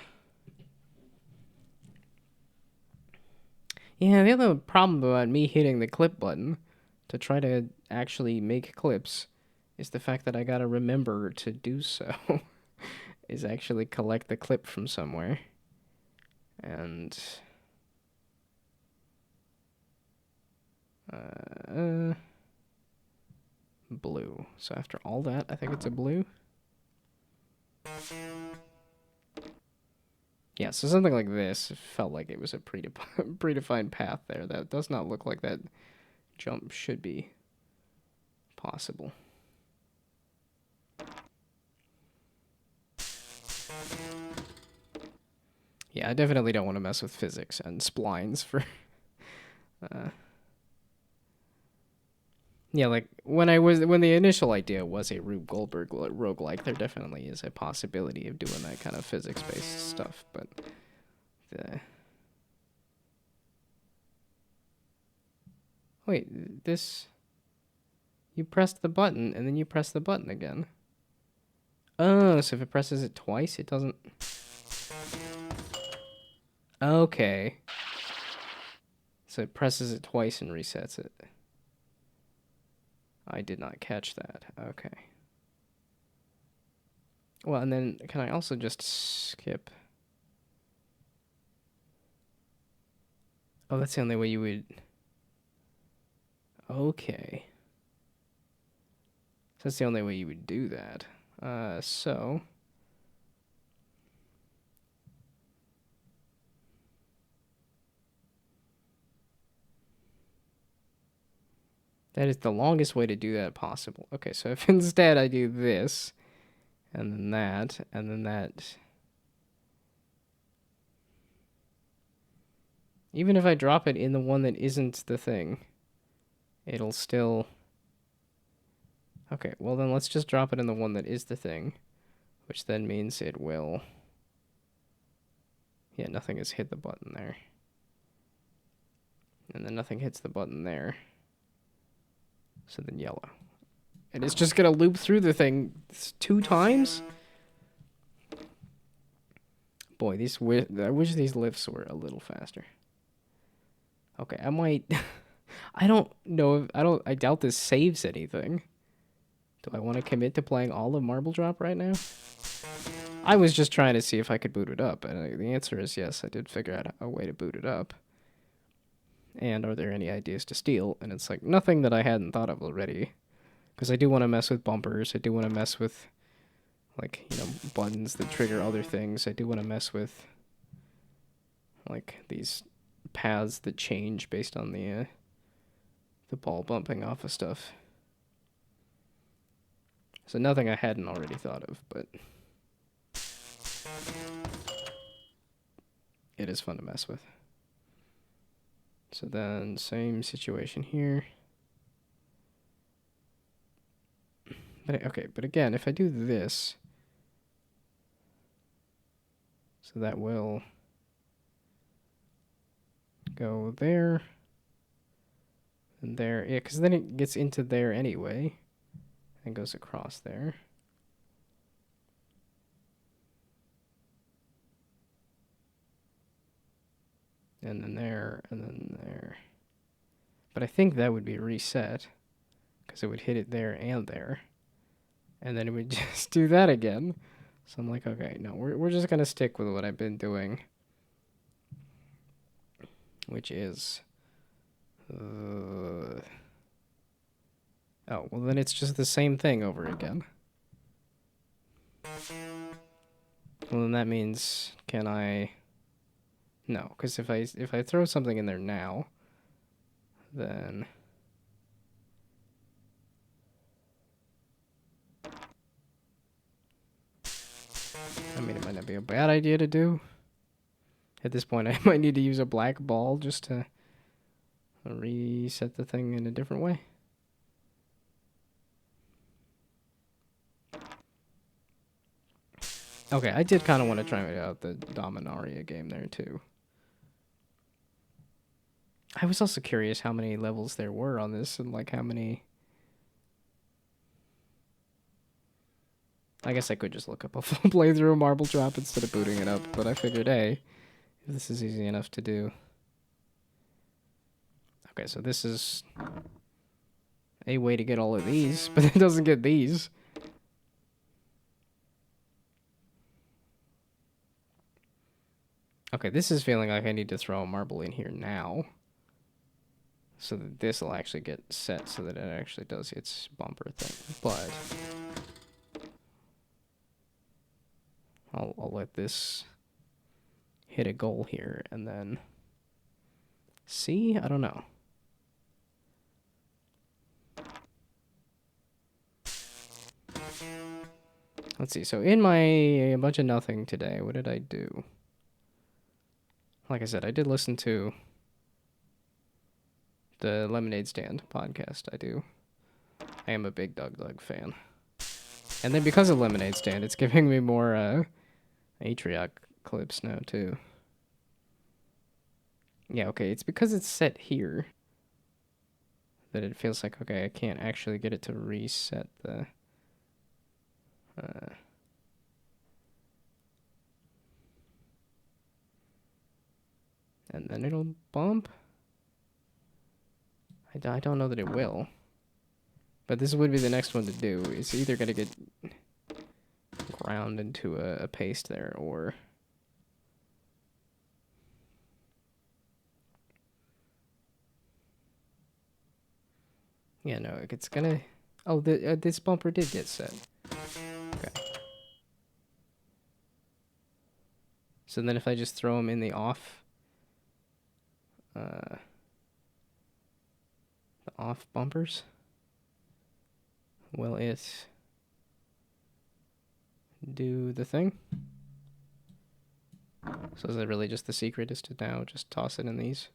Yeah, the other problem about me hitting the clip button to try to actually make clips is the fact that I gotta remember to do so. Is actually collect the clip from somewhere. And... blue. So after all that, I think it's a blue. Yeah, so something like this felt like it was a predefined path there. That does not look like that jump should be possible. Yeah, I definitely don't want to mess with physics and splines for... Yeah, like, when the initial idea was a Rube Goldberg roguelike, there definitely is a possibility of doing that kind of physics-based stuff, but... Wait, this... You pressed the button, and then you press the button again. Oh, so if it presses it twice, it doesn't... Okay. So it presses it twice and resets it. I did not catch that. Okay. Well, and then can I also just skip? Oh, that's the only way you would... Okay. So that's the only way you would do that. So... That is the longest way to do that possible. Okay, so if instead I do this, and then that, and then that... Even if I drop it in the one that isn't the thing, it'll still... Okay, well then let's just drop it in the one that is the thing, which then means it will... Yeah, nothing has hit the button there. And then nothing hits the button there. So then yellow. And it's just gonna loop through the thing 2 times? Boy, I wish these lifts were a little faster. Okay, I might... I don't know if... I doubt this saves anything. Do I want to commit to playing all of Marble Drop right now? I was just trying to see if I could boot it up, and the answer is yes, I did figure out a way to boot it up. And are there any ideas to steal? And it's like, nothing that I hadn't thought of already. Because I do want to mess with bumpers, I do want to mess with, like, you know, buttons that trigger other things. I do want to mess with, like, these paths that change based on the ball bumping off of stuff. So nothing I hadn't already thought of, but it is fun to mess with. So then, same situation here. But okay, but again, if I do this, so that will go there and there. Yeah, because then it gets into there anyway and goes across there. And then there, and then there. But I think that would be reset, because it would hit it there and there. And then it would just do that again. So I'm like, okay, no, we're just going to stick with what I've been doing. Which is... oh, well then it's just the same thing over again. Well then that means, can I... No, because if I throw something in there now, then... I mean, it might not be a bad idea to do. At this point, I might need to use a black ball just to reset the thing in a different way. Okay, I did kind of want to try out the Dominaria game there, too. I was also curious how many levels there were on this, and, like, how many... I guess I could just look up a full playthrough of Marble Drop instead of booting it up, but I figured, hey, if this is easy enough to do, Okay, so this is a way to get all of these, but it doesn't get these. Okay, this is feeling like I need to throw a marble in here now. So that this will actually get set so that it actually does its bumper thing. But I'll let this hit a goal here and then see? I don't know. Let's see. So in my bunch of nothing today, what did I do? Like I said, I did listen to the Lemonade Stand podcast. I am a big Doug fan. And then because of Lemonade Stand, it's giving me more Atrioc clips now too. Yeah, okay, it's because it's set here that it feels like, okay, I can't actually get it to reset the... and then it'll bump? I don't know that it will. But this would be the next one to do. It's either going to get ground into a paste there, or... yeah, no, it's gonna... oh, this bumper did get set. Okay. So then if I just throw them in the off... the off bumpers, will it do the thing? So is that really just the secret, is to now just toss it in these?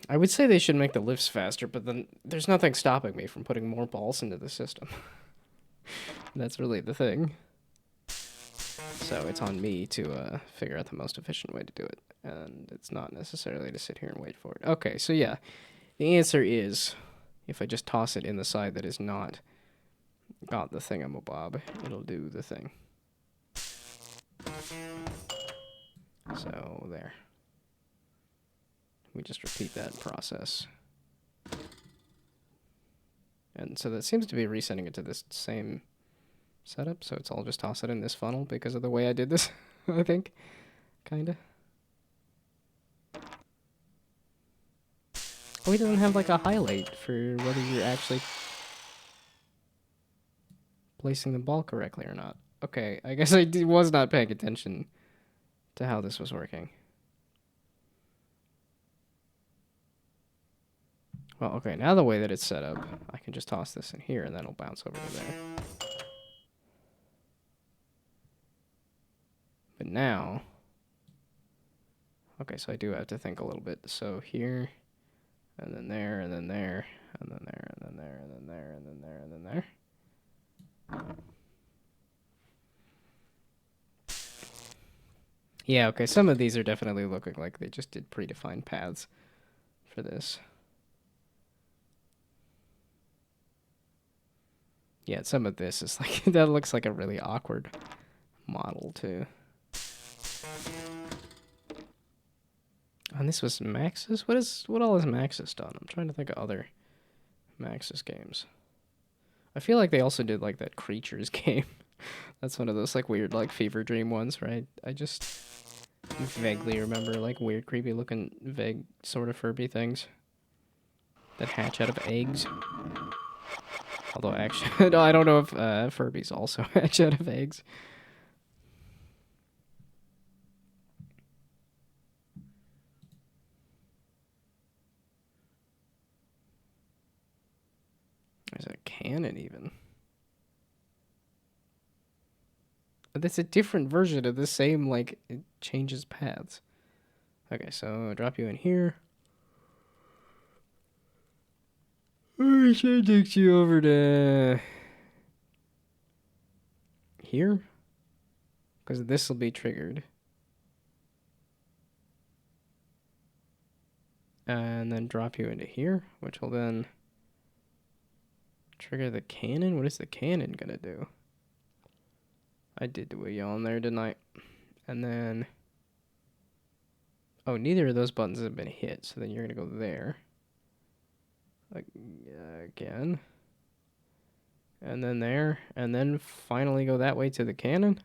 I would say they should make the lifts faster, but then there's nothing stopping me from putting more balls into the system. That's really the thing. So it's on me to figure out the most efficient way to do it. And it's not necessarily to sit here and wait for it. Okay, so yeah. The answer is, if I just toss it in the side that is not got the thingamabob, it'll do the thing. So there. We just repeat that process. And so that seems to be resetting it to this same setup, so it's all just toss it in this funnel because of the way I did this, I think. Kinda. Oh, he doesn't have like a highlight for whether you're actually placing the ball correctly or not. Okay, I guess I was not paying attention to how this was working. Well, okay, now the way that it's set up, I can just toss this in here and then it'll bounce over to there. But now... okay, so I do have to think a little bit. So here, and then there, and then there, and then there, and then there, and then there, and then there, and then there. Yeah, okay, some of these are definitely looking like they just did predefined paths for this. Yeah, some of this is like, that looks like a really awkward model too. And this was Maxis? What all has Maxis done? I'm trying to think of other Maxis games. I feel like they also did like that Creatures game. That's one of those like weird like fever dream ones, right? I just vaguely remember like weird creepy looking vague sort of Furby things that hatch out of eggs. Although actually, no, I don't know if Furbies also hatch out of eggs. There's a cannon even. But that's a different version of the same, like, it changes paths. Okay, so I'll drop you in here. I should take you over to here, because this will be triggered. And then drop you into here, which will then trigger the cannon. What is the cannon gonna do? I did do a yawn there, didn't I? And then... Oh, neither of those buttons have been hit, so then you're gonna go there. Like, again. And then there. And then finally go that way to the cannon.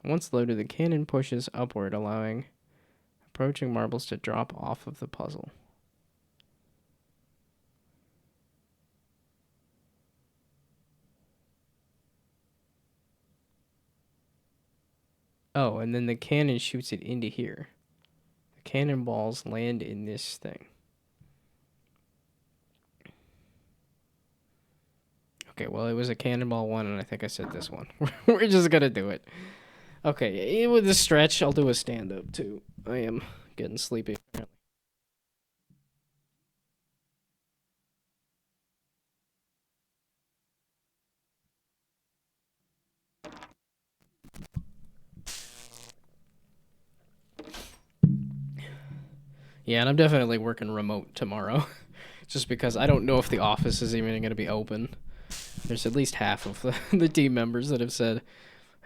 Once loaded, the cannon pushes upward, allowing approaching marbles to drop off of the puzzle. Oh, and then the cannon shoots it into here. The cannonballs land in this thing. Okay, well, it was a cannonball one, and I think I said this one. We're just gonna do it. Okay, with the stretch, I'll do a stand-up, too. I am getting sleepy, apparently. Yeah, and I'm definitely working remote tomorrow. Just because I don't know if the office is even going to be open. There's at least half of the team members that have said,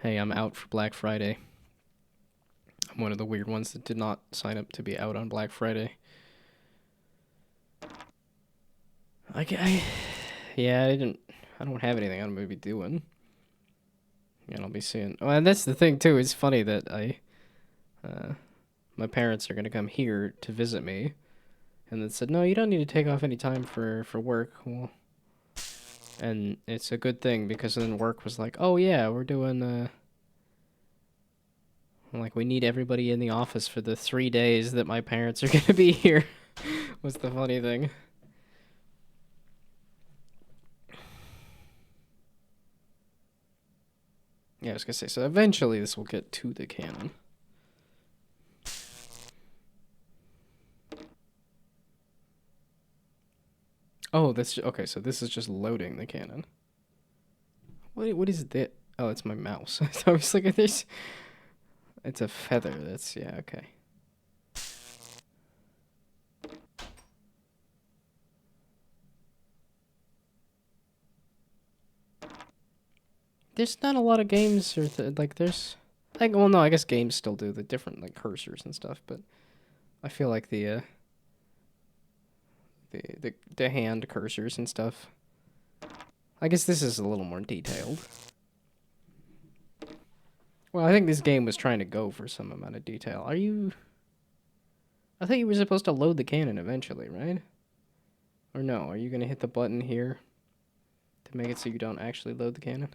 hey, I'm out for Black Friday. I'm one of the weird ones that did not sign up to be out on Black Friday. Yeah, I don't have anything I'm going to be doing. And I'll be seeing... Oh, and that's the thing, too. It's funny that my parents are going to come here to visit me. And then said, no, you don't need to take off any time for work. Well, and it's a good thing because then work was like, oh, yeah, we're doing... Like, we need everybody in the office for the 3 days that my parents are going to be here. Was the funny thing. Yeah, I was going to say, so eventually this will get to the cannon. Oh, that's... Okay, so this is just loading the cannon. What is that? Oh, it's my mouse. I was like, there's... It's a feather. That's... Yeah, okay. There's not a lot of games or like there's like, well, no, I guess games still do the different like cursors and stuff, but I feel like the hand cursors and stuff, I guess this is a little more detailed. Well, I think this game was trying to go for some amount of detail. I thought you were supposed to load the cannon eventually, right? Or no, are you going to hit the button here to make it so you don't actually load the cannon?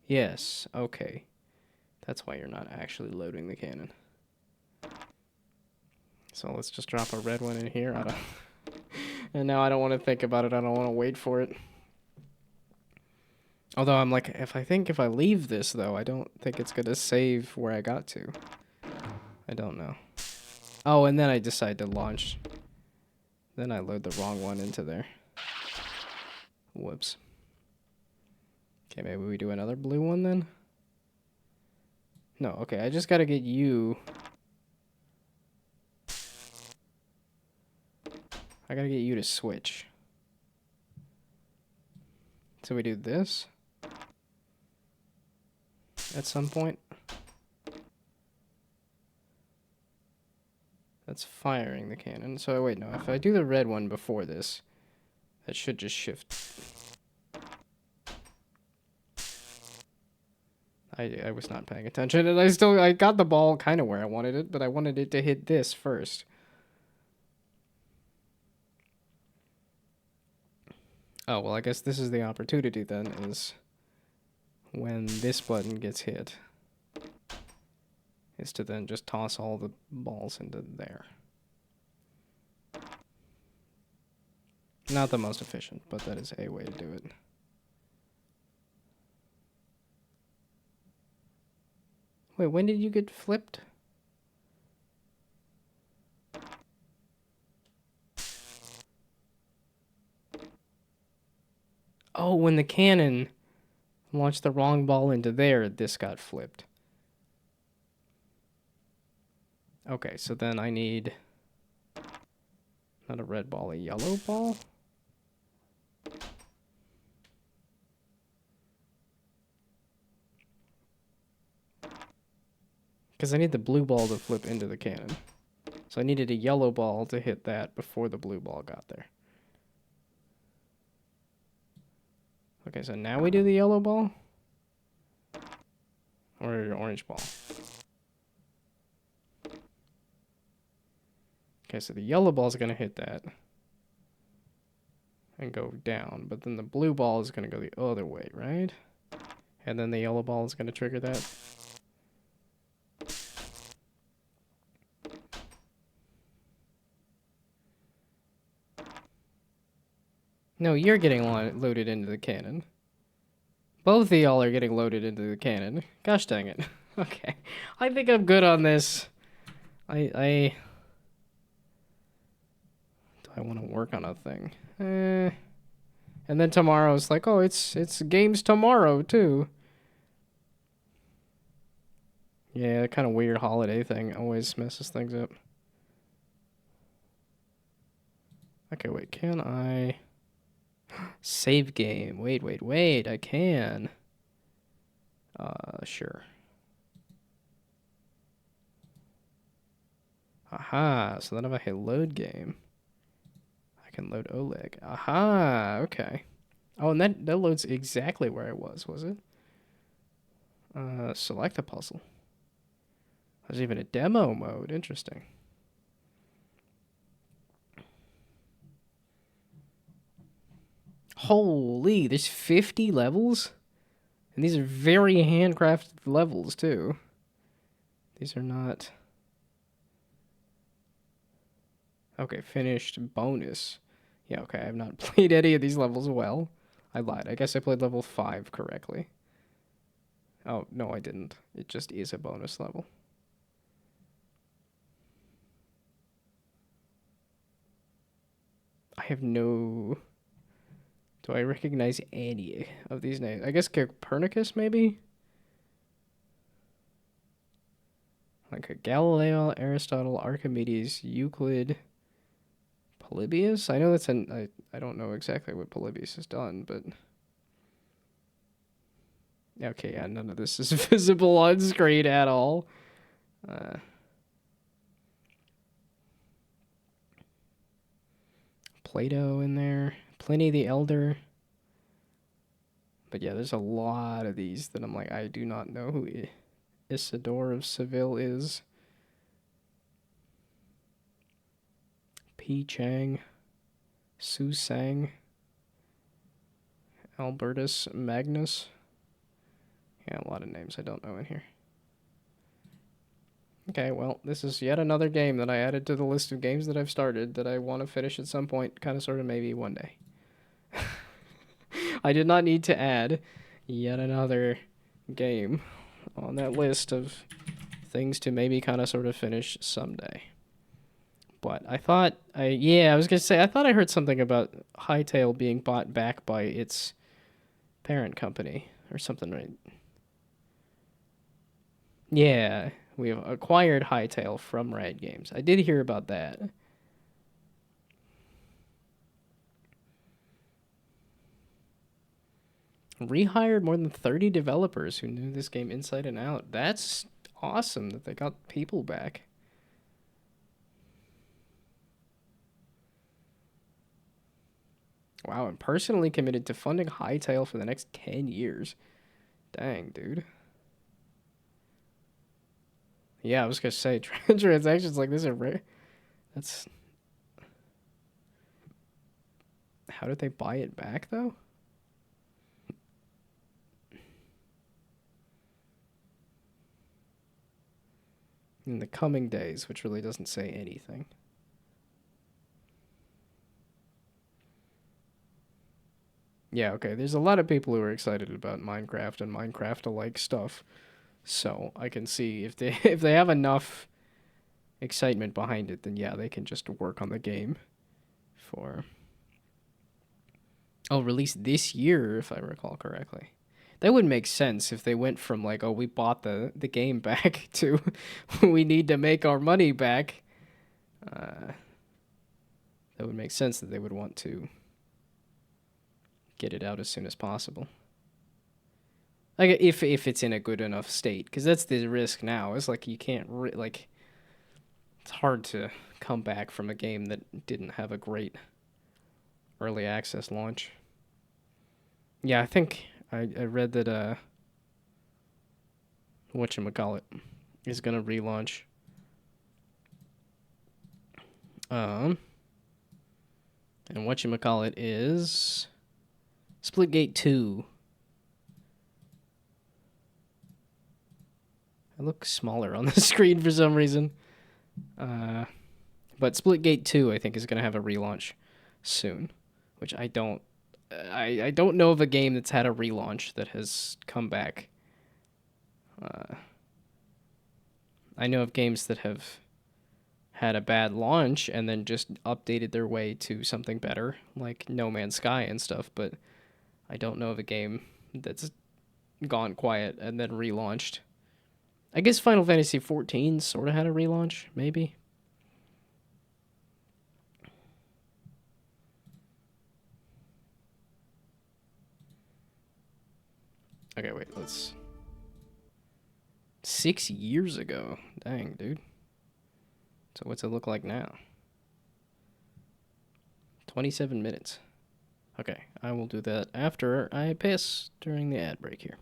Yes, okay. That's why you're not actually loading the cannon. So let's just drop a red one in here. And now I don't want to think about it. I don't want to wait for it. Although I'm like, if I leave this, though, I don't think it's going to save where I got to. I don't know. Oh, and then I decide to launch. Then I load the wrong one into there. Whoops. Okay, maybe we do another blue one then? No, okay, I just got to get you... I got to get you to switch. So we do this at some point. That's firing the cannon. So wait, no, if I do the red one before this, that should just shift. I was not paying attention, and I got the ball kind of where I wanted it, but I wanted it to hit this first. Oh, well, I guess this is the opportunity then, is when this button gets hit, is to then just toss all the balls into there. Not the most efficient, but that is a way to do it. Wait, when did you get flipped? Oh, when the cannon launched the wrong ball into there, this got flipped. Okay, so then I need not a red ball, a yellow ball? Because I need the blue ball to flip into the cannon. So I needed a yellow ball to hit that before the blue ball got there. Okay, so now we do the yellow ball? Or orange ball? Okay, so the yellow ball is going to hit that. And go down. But then the blue ball is going to go the other way, right? And then the yellow ball is going to trigger that. No, you're getting loaded into the cannon. Both of y'all are getting loaded into the cannon. Gosh dang it. Okay. I think I'm good on this. Do I want to work on a thing? And then tomorrow it's like, oh, it's games tomorrow too. Yeah, that kind of weird holiday thing always messes things up. Okay, wait, can I save game? Wait, I can. Sure. Aha, so then if I hit load game, I can load Oleg. Aha, okay. Oh, and that loads exactly where I was it? Select a puzzle. There's even a demo mode, interesting. Holy, there's 50 levels? And these are very handcrafted levels, too. These are not... Okay, finished bonus. Yeah, okay, I have not played any of these levels well. I lied. I guess I played level 5 correctly. Oh, no, I didn't. It just is a bonus level. I have no... Do I recognize any of these names? I guess Copernicus, maybe? Like Galileo, Aristotle, Archimedes, Euclid, Polybius? I know that's I don't know exactly what Polybius has done, but... Okay, yeah, none of this is visible on screen at all. Plato in there. Pliny the Elder. But yeah, there's a lot of these that I'm like, I do not know who Isidore of Seville is. P. Chang. Su Sang. Albertus Magnus. Yeah, a lot of names I don't know in here. Okay, well, this is yet another game that I added to the list of games that I've started that I want to finish at some point, kind of, sort of, maybe one day. I did not need to add yet another game on that list of things to maybe kind of, sort of finish someday. But I thought, I was going to say, I thought I heard something about Hytale being bought back by its parent company or something, right? Yeah, we have acquired Hytale from Riot Games. I did hear about that. Rehired more than 30 developers who knew this game inside and out. That's awesome that they got people back. Wow, I'm personally committed to funding Hytale for the next 10 years. Dang, dude. Yeah, I was gonna say, transactions like this are rare. That's... How did they buy it back, though? In the coming days, which really doesn't say anything. Yeah, okay, there's a lot of people who are excited about Minecraft and Minecraft-alike stuff. So I can see if they if they have enough excitement behind it, then yeah, they can just work on the game for... Oh, release this year, if I recall correctly. That would make sense if they went from like, oh, we bought the game back to we need to make our money back. That would make sense that they would want to get it out as soon as possible. Like if it's in a good enough state, because that's the risk now. It's like you can't like it's hard to come back from a game that didn't have a great early access launch. Yeah, I think I read that whatchamacallit is gonna relaunch. Um and whatchamacallit is Splitgate 2. I look smaller on the screen for some reason. But Splitgate 2 I think is gonna have a relaunch soon, which I don't know of a game that's had a relaunch that has come back. I know of games that have had a bad launch and then just updated their way to something better, like No Man's Sky and stuff, but I don't know of a game that's gone quiet and then relaunched. I guess Final Fantasy XIV sort of had a relaunch, maybe. Okay, wait, let's... 6 years ago. Dang, dude. So what's it look like now? 27 minutes. Okay, I will do that after I piss during the ad break here.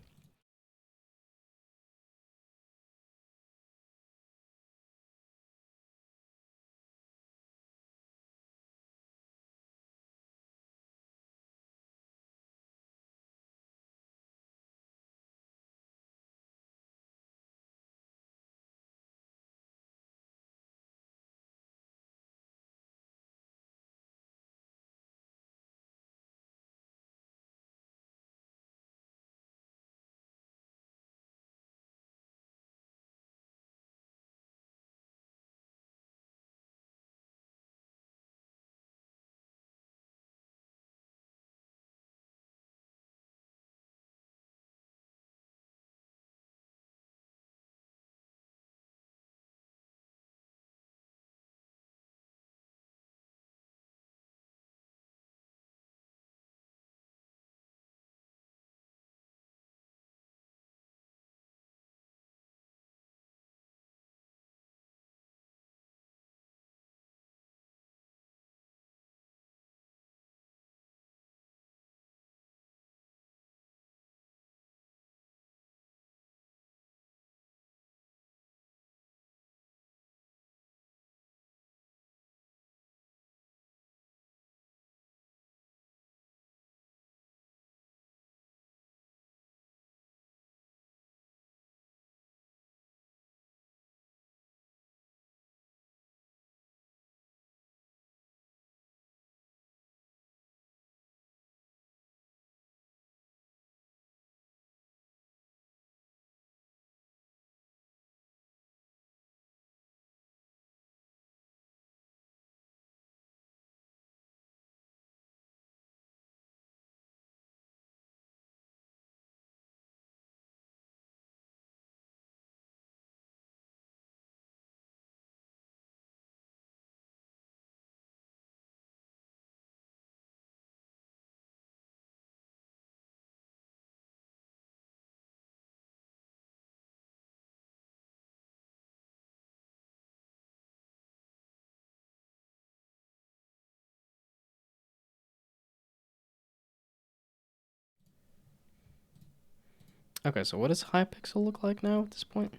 Okay, so what does Hypixel look like now at this point?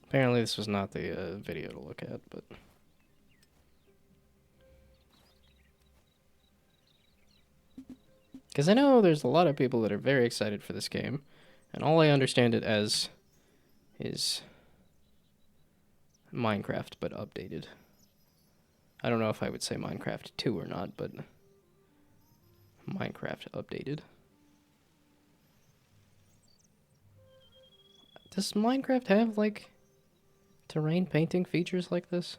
Apparently this was not the video to look at, but... Because I know there's a lot of people that are very excited for this game, and all I understand it as is Minecraft, but updated. I don't know if I would say Minecraft 2 or not, but Minecraft updated. Does Minecraft have, like, terrain painting features like this?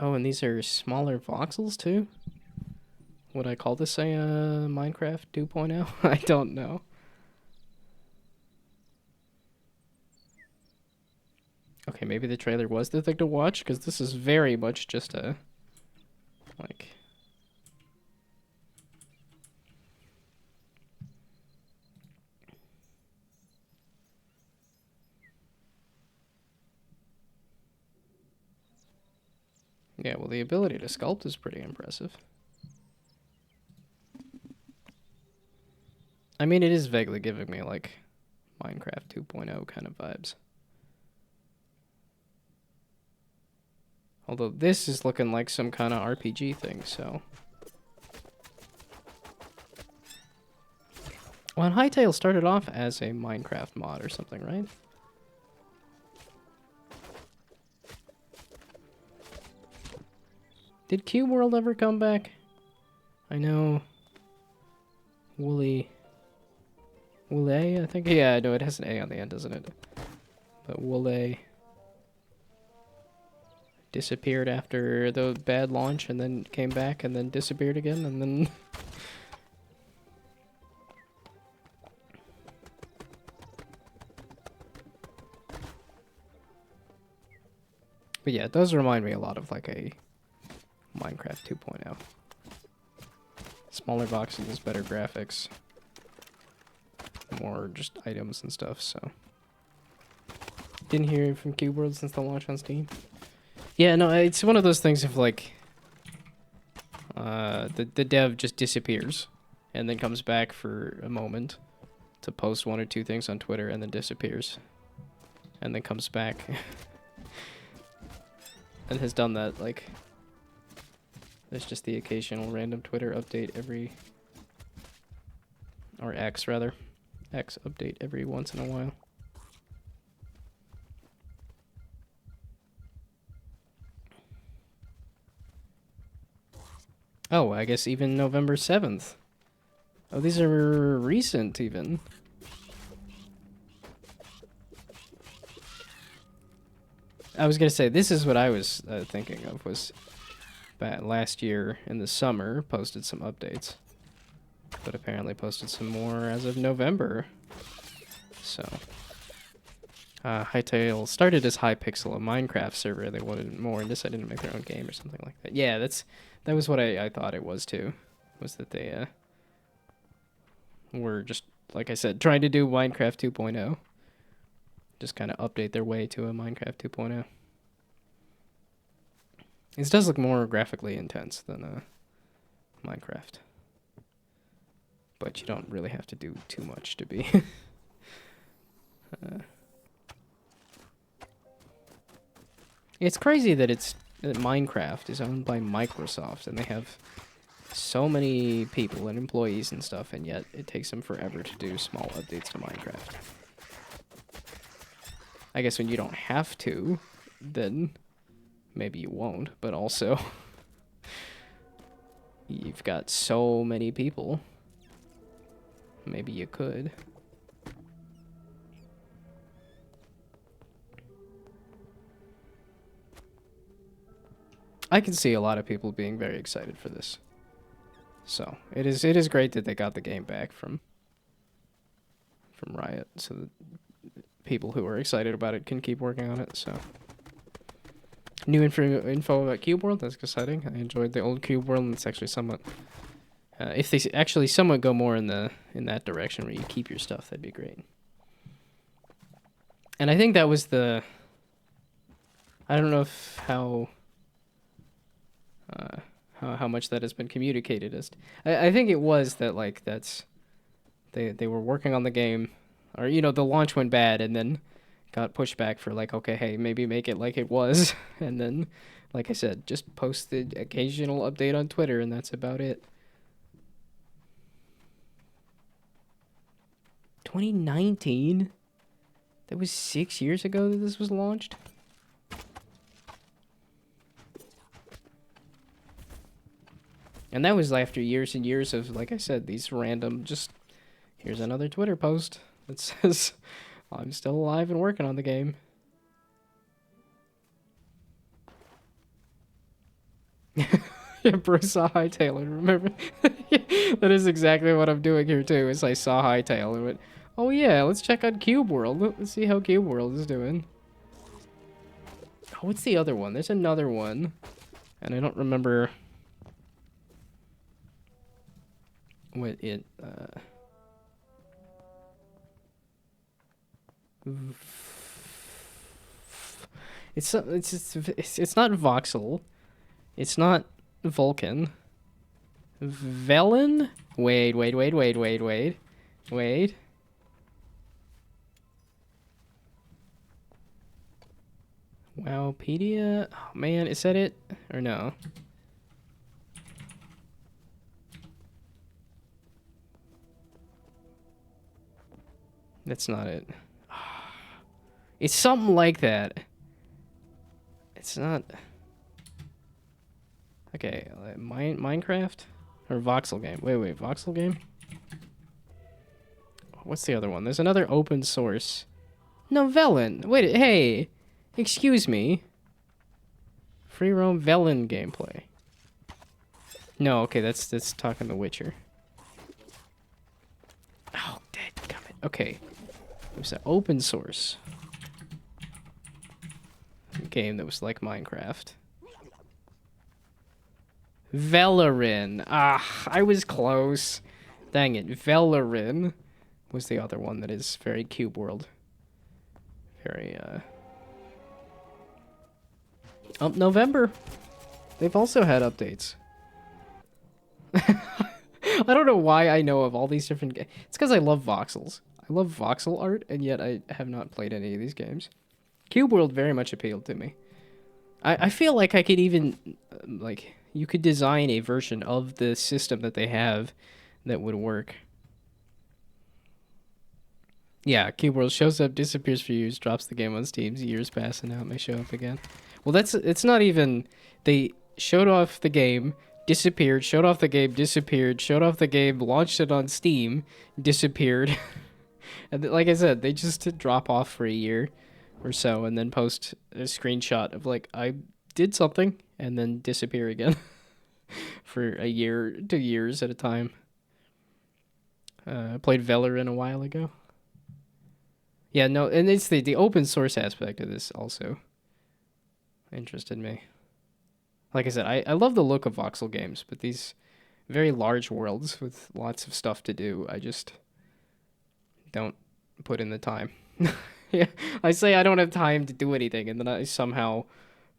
Oh, and these are smaller voxels too? Would I call this a Minecraft 2.0? I don't know. Okay, maybe the trailer was the thing to watch, because this is very much just a, like... Yeah, well, the ability to sculpt is pretty impressive. I mean, it is vaguely giving me, like, Minecraft 2.0 kind of vibes. Although this is looking like some kind of RPG thing, so... Well, and Hytale started off as a Minecraft mod or something, right? Did Cube World ever come back? I know... Woolly, I think? Yeah, no, it has an A on the end, doesn't it? But Woolly disappeared after the bad launch and then came back and then disappeared again and then... But yeah, it does remind me a lot of like a Minecraft 2.0. Smaller boxes, better graphics. More just items and stuff, so. Didn't hear from Cube World since the launch on Steam. Yeah, no, it's one of those things of like... the dev just disappears. And then comes back for a moment to post one or two things on Twitter and then disappears. And then comes back. And has done that, like... There's just the occasional random Twitter update every... Or X, rather. X update every once in a while. Oh, I guess even November 7th. Oh, these are recent, even. I was gonna say, this is what I was thinking of, was... last year in the summer, posted some updates. But apparently posted some more as of November. So. Hytale started as Hypixel, a Minecraft server. They wanted more, and decided to make their own game or something like that. Yeah, that was what I thought it was too. Was that they were just, like I said, trying to do Minecraft 2.0. Just kind of update their way to a Minecraft 2.0. It does look more graphically intense than Minecraft. But you don't really have to do too much to be. It's crazy that that Minecraft is owned by Microsoft, and they have so many people and employees and stuff, and yet it takes them forever to do small updates to Minecraft. I guess when you don't have to, then... Maybe you won't, but also you've got so many people. Maybe you could. I can see a lot of people being very excited for this. So, it is great that they got the game back from Riot, so that people who are excited about it can keep working on it, so... New info about Cube World, that's exciting. I enjoyed the old Cube World, and it's actually somewhat... if they actually somewhat go more in that direction where you keep your stuff, that'd be great. And I think that was the... I don't know if how much that has been communicated as... I think it was that, like, that's... They were working on the game, or, you know, the launch went bad, and then... got pushed back for like, okay, hey, maybe make it like it was. And then, like I said, just post the occasional update on Twitter, and that's about it. 2019? That was 6 years ago that this was launched? And that was after years and years of, like I said, these random, just, here's another Twitter post that says... I'm still alive and working on the game. Yeah, Bruce saw Hytale, remember? That is exactly what I'm doing here too, is I saw Hytale and went, oh yeah, let's check on Cube World. Let's see how Cube World is doing. What's the other one? There's another one. And I don't remember what it, it's not voxel. It's not Vulcan. Velen? Wait. Wowpedia? Oh man, is that it? Or no? That's not it. It's something like that. It's not... Okay, Minecraft? Or voxel game? Wait, voxel game? What's the other one? There's another open source. No, Velen. Wait, hey! Excuse me. Free roam Velen gameplay. No, okay, that's talking The Witcher. Oh, dadgummit. Okay. It was an open source game that was like Minecraft. Velerin. Ah, I was close. Dang it. Velerin was the other one that is very Cube World. Very, November. They've also had updates. I don't know why I know of all these different games. It's because I love voxels. I love voxel art, and yet I have not played any of these games. Cube World very much appealed to me. I feel like I could even, like, you could design a version of the system that they have that would work. Yeah, Cube World shows up, disappears for years, drops the game on Steam, years pass, and now it may show up again. Well, it's not even, they showed off the game, disappeared, showed off the game, disappeared, showed off the game, launched it on Steam, disappeared. And like I said, they just drop off for a year or so and then post a screenshot of like, I did something, and then disappear again for a year, 2 years at a time. I played Velerin a while ago. Yeah, no, and it's the open source aspect of this also interested me. Like I said, I love the look of voxel games, but these very large worlds with lots of stuff to do, I just don't put in the time. Yeah, I say I don't have time to do anything, and then I somehow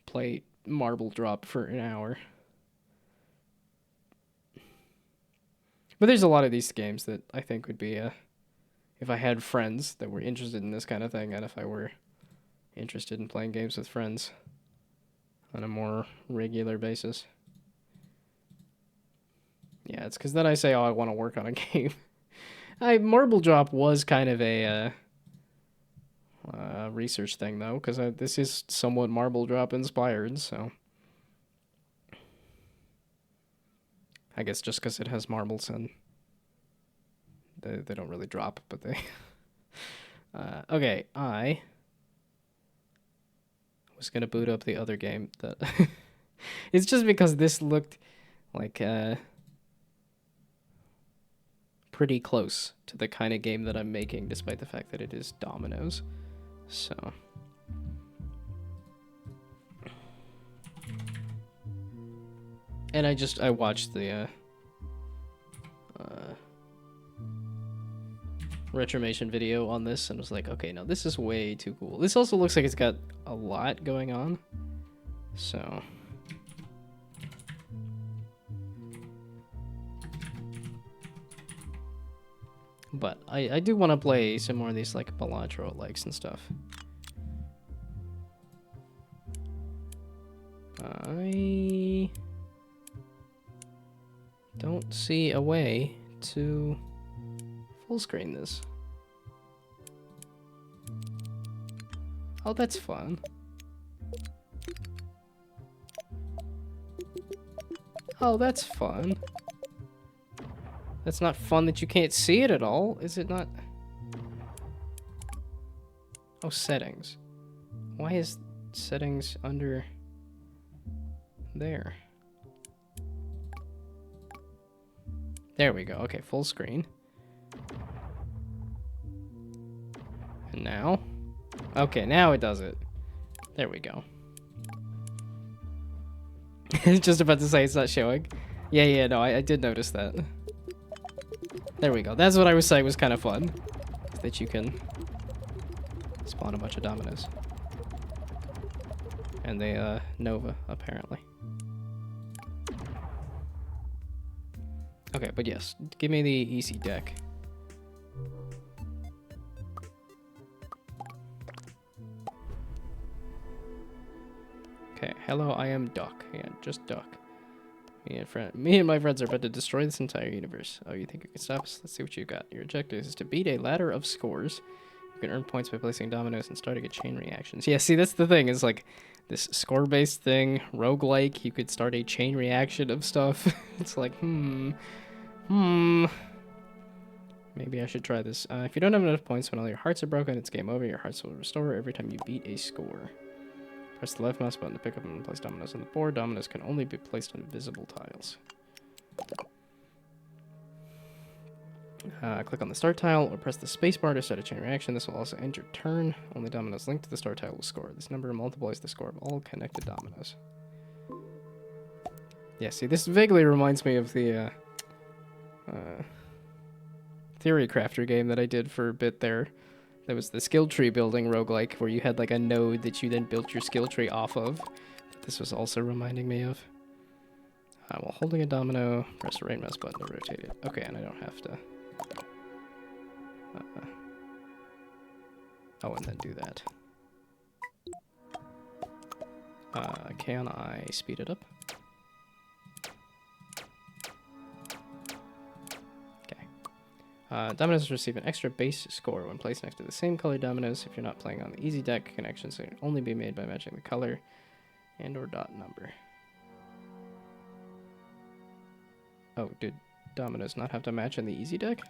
play Marble Drop for an hour. But there's a lot of these games that I think would be, if I had friends that were interested in this kind of thing, and if I were interested in playing games with friends on a more regular basis. Yeah, it's because then I say, oh, I want to work on a game. Marble Drop was kind of a research thing, though, because this is somewhat Marble Drop inspired, so... I guess just because it has marbles and they don't really drop, but they... okay, I was going to boot up the other game that... It's just because this looked like pretty close to the kind of game that I'm making, despite the fact that it is dominoes. So... And I watched the Retromation video on this and was like, okay, no, this is way too cool. This also looks like it's got a lot going on. So... But I do want to play some more of these, like, Balatro-likes and stuff. I don't see a way to full screen this. Oh, that's fun. Oh, that's fun. That's not fun that you can't see it at all, is it not? Oh, settings. Why is settings under there? There we go. Okay, full screen. And now? Okay, now it does it. There we go. Just about to say it's not showing. Yeah, no, I did notice that. There we go. That's what I was saying was kind of fun. That you can spawn a bunch of dominoes. And they, Nova, apparently. Okay, but yes, give me the easy deck. Okay, hello, I am Duck. Yeah, just Duck. Me and my friends are about to destroy this entire universe. Oh, you think you can stop us? Let's see what you got. Your objective is to beat a ladder of scores. You can earn points by placing dominoes and starting a chain reactions. Yeah, see, that's the thing, is like this score-based thing, roguelike, you could start a chain reaction of stuff. It's like, maybe I should try this. If you don't have enough points when all your hearts are broken, it's game over. Your hearts will restore every time you beat a score. Press the left mouse button to pick up and place dominoes on the board. Dominoes can only be placed on visible tiles. Click on the start tile or press the spacebar to start a chain reaction. This will also end your turn. Only dominoes linked to the start tile will score. This number multiplies the score of all connected dominoes. Yeah, see, this vaguely reminds me of the Theory Crafter game that I did for a bit there. There was the skill tree building roguelike where you had like a node that you then built your skill tree off of. This was also reminding me of. While holding a domino, press the right mouse button to rotate it. Okay, and I don't have to... oh, and then do that. Can I speed it up? Dominoes receive an extra base score when placed next to the same color dominoes. If you're not playing on the easy deck, connections can only be made by matching the color and or dot number. Oh, did dominoes not have to match on the easy deck?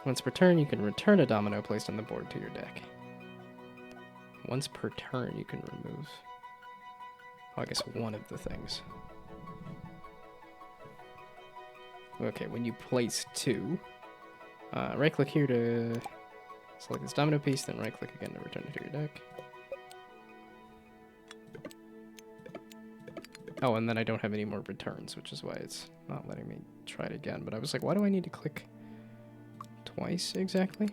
Once per turn, you can return a domino placed on the board to your deck. Once per turn, you can remove... oh, I guess one of the things. Okay, when you place two, right-click here to select this domino piece, then right-click again to return it to your deck. Oh, and then I don't have any more returns, which is why it's not letting me try it again. But I was like, why do I need to click twice exactly?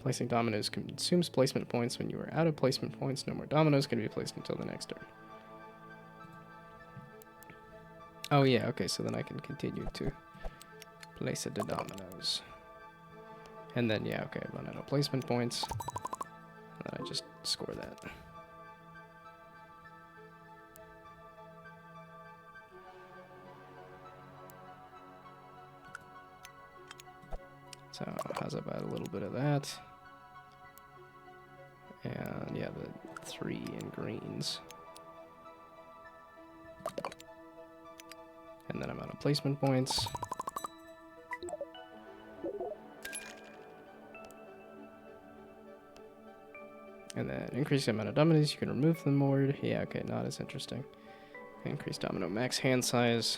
Placing dominoes consumes placement points. When you are out of placement points, no more dominoes can be placed until the next turn. Oh yeah, okay, so then I can continue to place the dominoes. And then, yeah, okay, I run out of placement points. And then I just score that. So, how's about a little bit of that? And yeah, the 3 in greens. And then I'm out of placement points. And then increase the amount of dominoes you can remove from the board. Yeah, okay, not as interesting. Increase domino max hand size.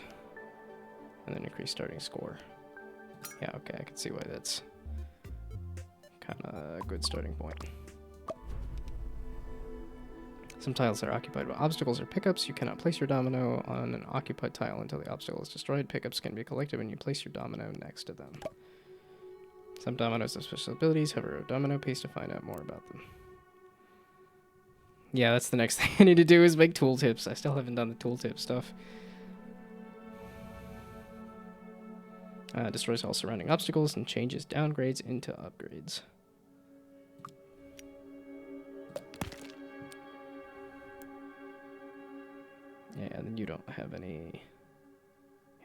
And then increase starting score. Yeah, okay, I can see why that's kind of a good starting point. Some tiles are occupied by obstacles or pickups. You cannot place your domino on an occupied tile until the obstacle is destroyed. Pickups can be collected when you place your domino next to them. Some dominoes have special abilities. Hover a domino piece to find out more about them. Yeah, that's the next thing I need to do is make tooltips. I still haven't done the tooltip stuff. Destroys all surrounding obstacles and changes downgrades into upgrades. Yeah, and then you don't have any...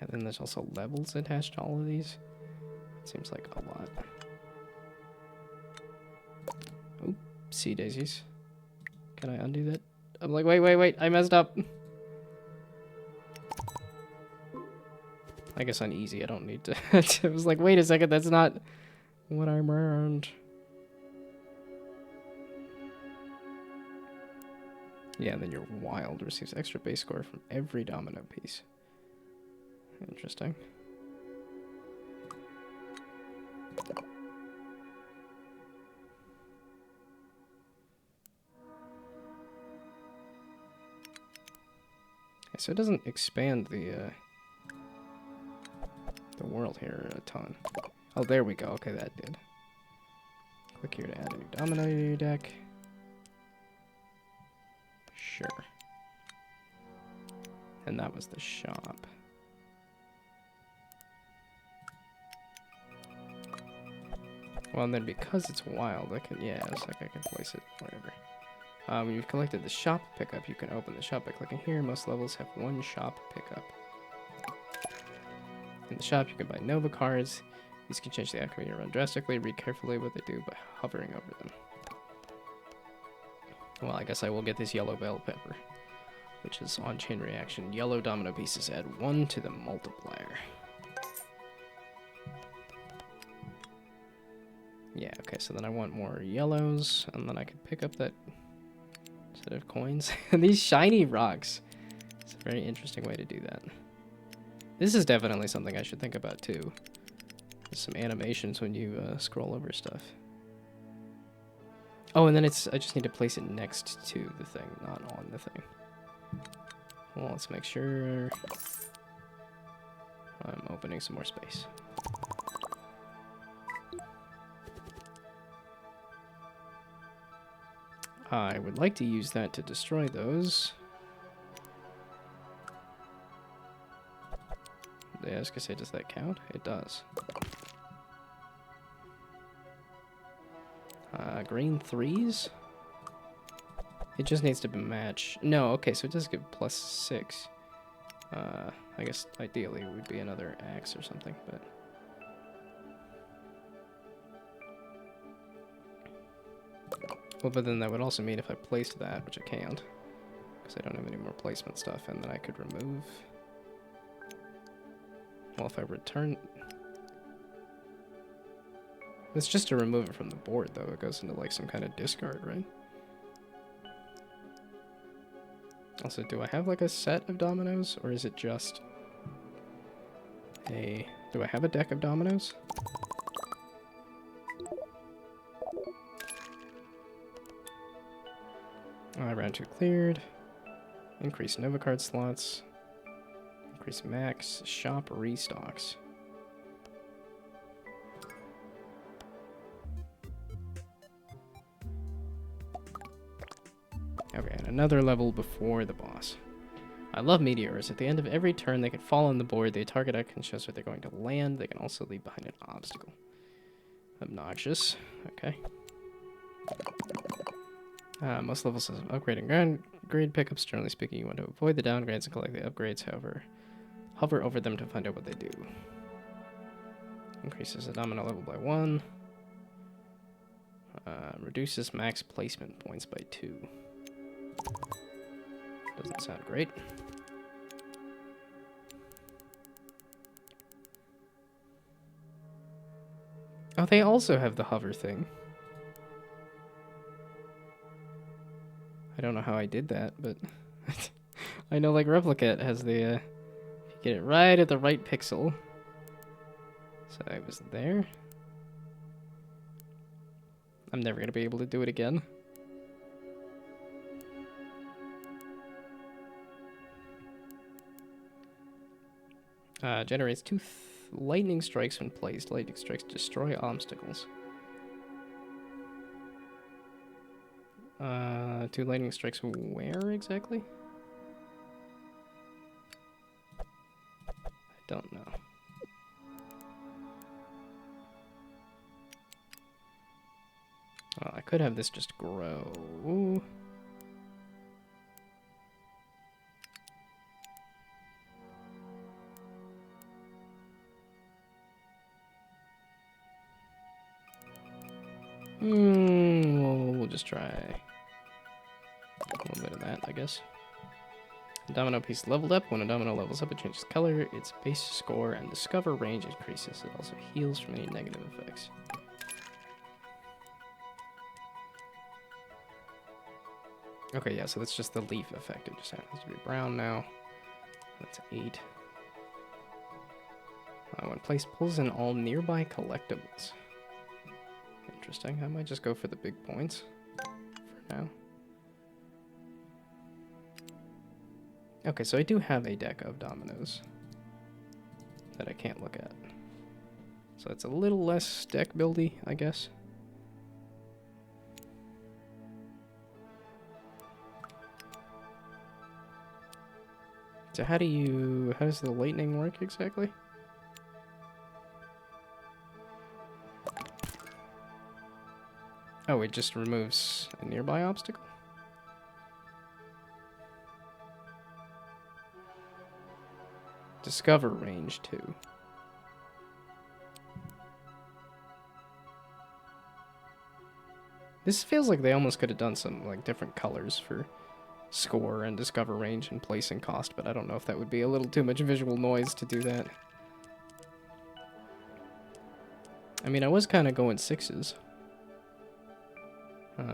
yeah, then there's also levels attached to all of these. It seems like a lot. Oopsie daisies. Can I undo that? I'm like, wait, I messed up. I guess on easy, I don't need to... I was like, wait a second, that's not what I earned. Yeah, and then your wild receives extra base score from every domino piece. Interesting. So it doesn't expand the world here a ton. Oh, there we go. Okay, that did. Click here to add a new domino to your deck. Sure. And that was the shop. Well, and then because it's wild, I can, yeah, it's like I can place it wherever. When you've collected the shop pickup, you can open the shop by clicking here. Most levels have one shop pickup. In the shop, you can buy Nova cards. These can change the outcome of your run drastically. Read carefully what they do by hovering over them. Well, I guess I will get this yellow bell pepper, which is on-chain reaction. Yellow domino pieces add 1 to the multiplier. Yeah, okay, so then I want more yellows, and then I can pick up that set of coins. And these shiny rocks. It's a very interesting way to do that. This is definitely something I should think about, too. There's some animations when you scroll over stuff. Oh, and then I just need to place it next to the thing, not on the thing. Well, let's make sure I'm opening some more space. I would like to use that to destroy those. Yeah, I was gonna say, does that count? It does. Green 3s? It just needs to match. No, okay, so it does give +6. I guess ideally it would be another axe or something, but... Well, but then that would also mean if I placed that, which I can't, because I don't have any more placement stuff, and then I could remove... Well, if I return... It's just to remove it from the board, though. It goes into, like, some kind of discard, right? Also, do I have, like, a set of dominoes, or is it just a... Do I have a deck of dominoes? Round 2 cleared. Increase Nova card slots. Increase max. Shop restocks. Okay, and another level before the boss. I love meteors. At the end of every turn, they can fall on the board. The target icon shows where they're going to land. They can also leave behind an obstacle. Obnoxious. Okay. Most levels have upgrading grade pickups. Generally speaking, you want to avoid the downgrades and collect the upgrades. However, hover over them to find out what they do. Increases the domino level by 1. Reduces max placement points by 2. Doesn't sound great. Oh, they also have the hover thing. I don't know how I did that, but I know, like, Replicate has the, you get it right at the right pixel. So I was there. I'm never going to be able to do it again. Generates 2 lightning strikes when placed. Lightning strikes destroy obstacles. 2 lightning strikes where exactly? I don't know. Well, I could have this just grow. We'll just try a little bit of that, I guess. Domino piece leveled up. When a domino levels up, it changes color, its base score, and discover range increases. It also heals from any negative effects. Okay, yeah, so that's just the leaf effect. It just happens to be brown now. That's 8. When placed, pulls in all nearby collectibles. Interesting. I might just go for the big points for now. Okay, so I do have a deck of dominoes that I can't look at. So it's a little less deck buildy, I guess. So how does the lightning work exactly? Oh, it just removes a nearby obstacle? Discover range 2. This feels like they almost could have done some like different colors for score and discover range and placing cost, but I don't know if that would be a little too much visual noise to do that. I mean, I was kind of going 6s.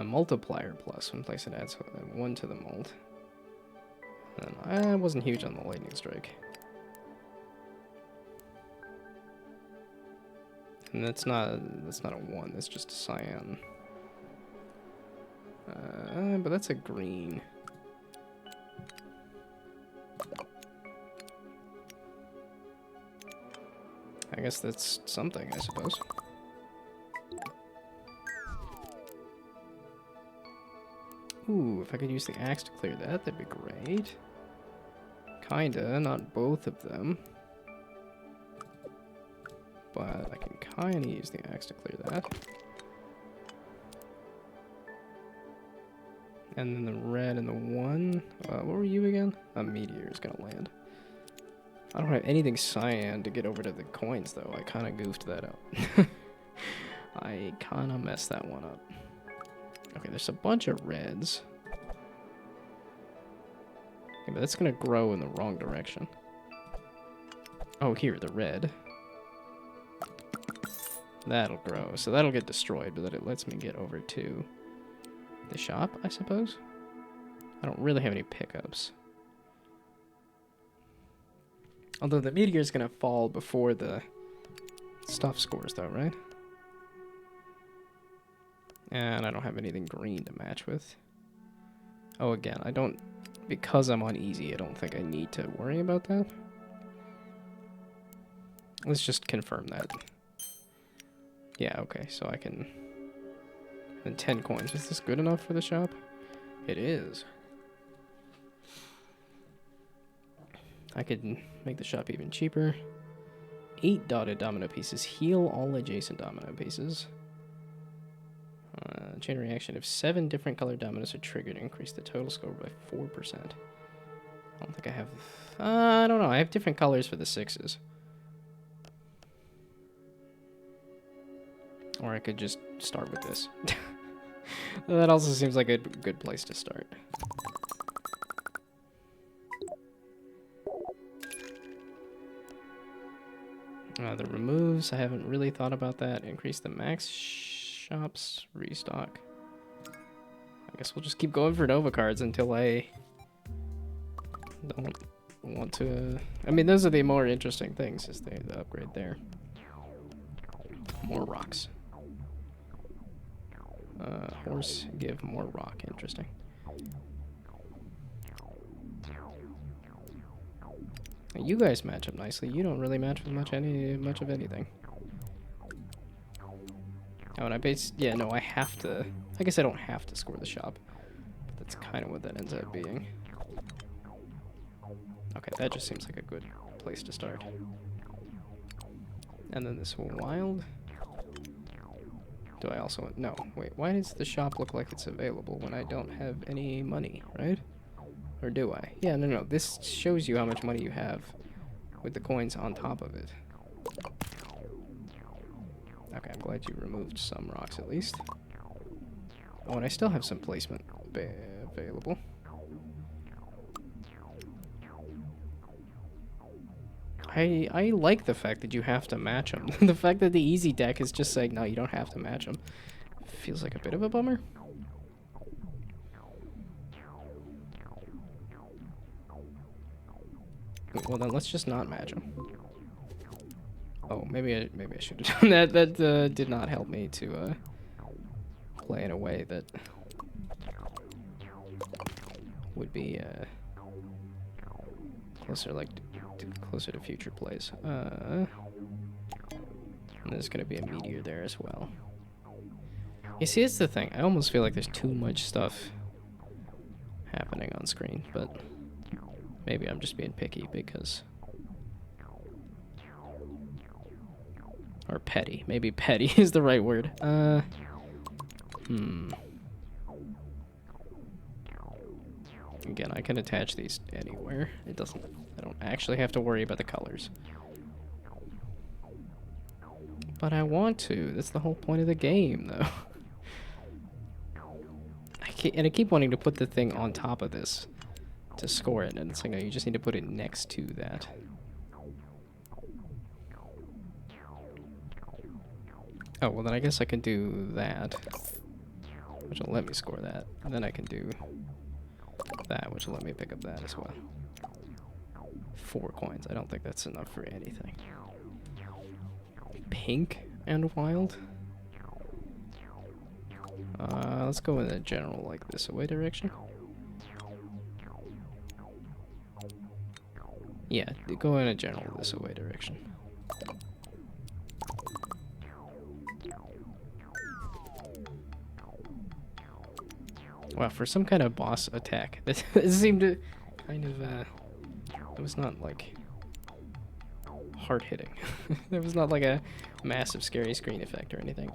Multiplier plus when placed, it adds 1 to the mult. And I wasn't huge on the lightning strike. And that's not a 1, that's just a cyan. But that's a green. I guess that's something, I suppose. Ooh, if I could use the axe to clear that, that'd be great. Kinda, not both of them. But I can kinda use the axe to clear that. And then the red and the 1. What were you again? A meteor is gonna land. I don't have anything cyan to get over to the coins, though. I kinda goofed that up. I kinda messed that one up. Okay, there's a bunch of reds. Okay, but that's gonna grow in the wrong direction. Oh, here, the red. That'll grow, so that'll get destroyed, but it lets me get over to the shop, I suppose? I don't really have any pickups. Although the meteor's gonna fall before the stuff scores, though, right? And I don't have anything green to match with. Oh, again, I don't... Because I'm on easy, I don't think I need to worry about that. Let's just confirm that. Yeah, okay, so I can... And 10 coins. Is this good enough for the shop? It is. I could make the shop even cheaper. 8 dotted domino pieces. Heal all adjacent domino pieces. Chain reaction. If 7 different colored dominoes are triggered, increase the total score by 4%. I don't think I have... I don't know. I have different colors for the 6s. Or I could just start with this. That also seems like a good place to start. The removes, I haven't really thought about that. Increase the max shops, restock. I guess we'll just keep going for Nova cards until I don't want to... I mean, those are the more interesting things, is the upgrade there. More rocks. Horse, give more rock. Interesting. You guys match up nicely. You don't really match with much of anything. Oh, and yeah, no, I have to... I guess I don't have to score the shop. But that's kind of what that ends up being. Okay, that just seems like a good place to start. And then this wild... Do I also... No, wait, why does the shop look like it's available when I don't have any money, right? Or do I? Yeah, no, this shows you how much money you have with the coins on top of it. Okay, I'm glad you removed some rocks at least. Oh, and I still have some placement available. I like the fact that you have to match them. The fact that the easy deck is just saying, no, you don't have to match them. Feels like a bit of a bummer. Well, then let's just not match them. Oh, maybe I should have done that. That did not help me to play in a way that would be closer, like closer to future plays. And there's gonna be a meteor there as well. You see, it's the thing. I almost feel like there's too much stuff happening on screen, but maybe I'm just being picky because... Or petty. Maybe petty is the right word. Again, I can attach these anywhere. It doesn't... I don't actually have to worry about the colors. But I want to. That's the whole point of the game, though. I keep wanting to put the thing on top of this to score it, and it's like, no, you just need to put it next to that. Oh, well then I guess I can do that, which will let me score that. And then I can do that, which will let me pick up that as well. 4 coins. I don't think that's enough for anything. Pink and wild? Let's go in a general, like, this away direction. Yeah, go in a general this away direction. Wow, for some kind of boss attack, this seemed to kind of, it was not, like, hard-hitting. There was not, like, a massive scary screen effect or anything.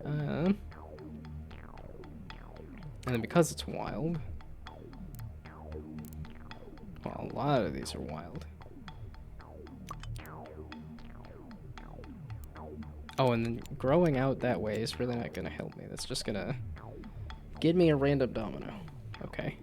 And then because it's wild, well, a lot of these are wild. Oh, and then growing out that way is really not going to help me. That's just going to give me a random domino. Okay.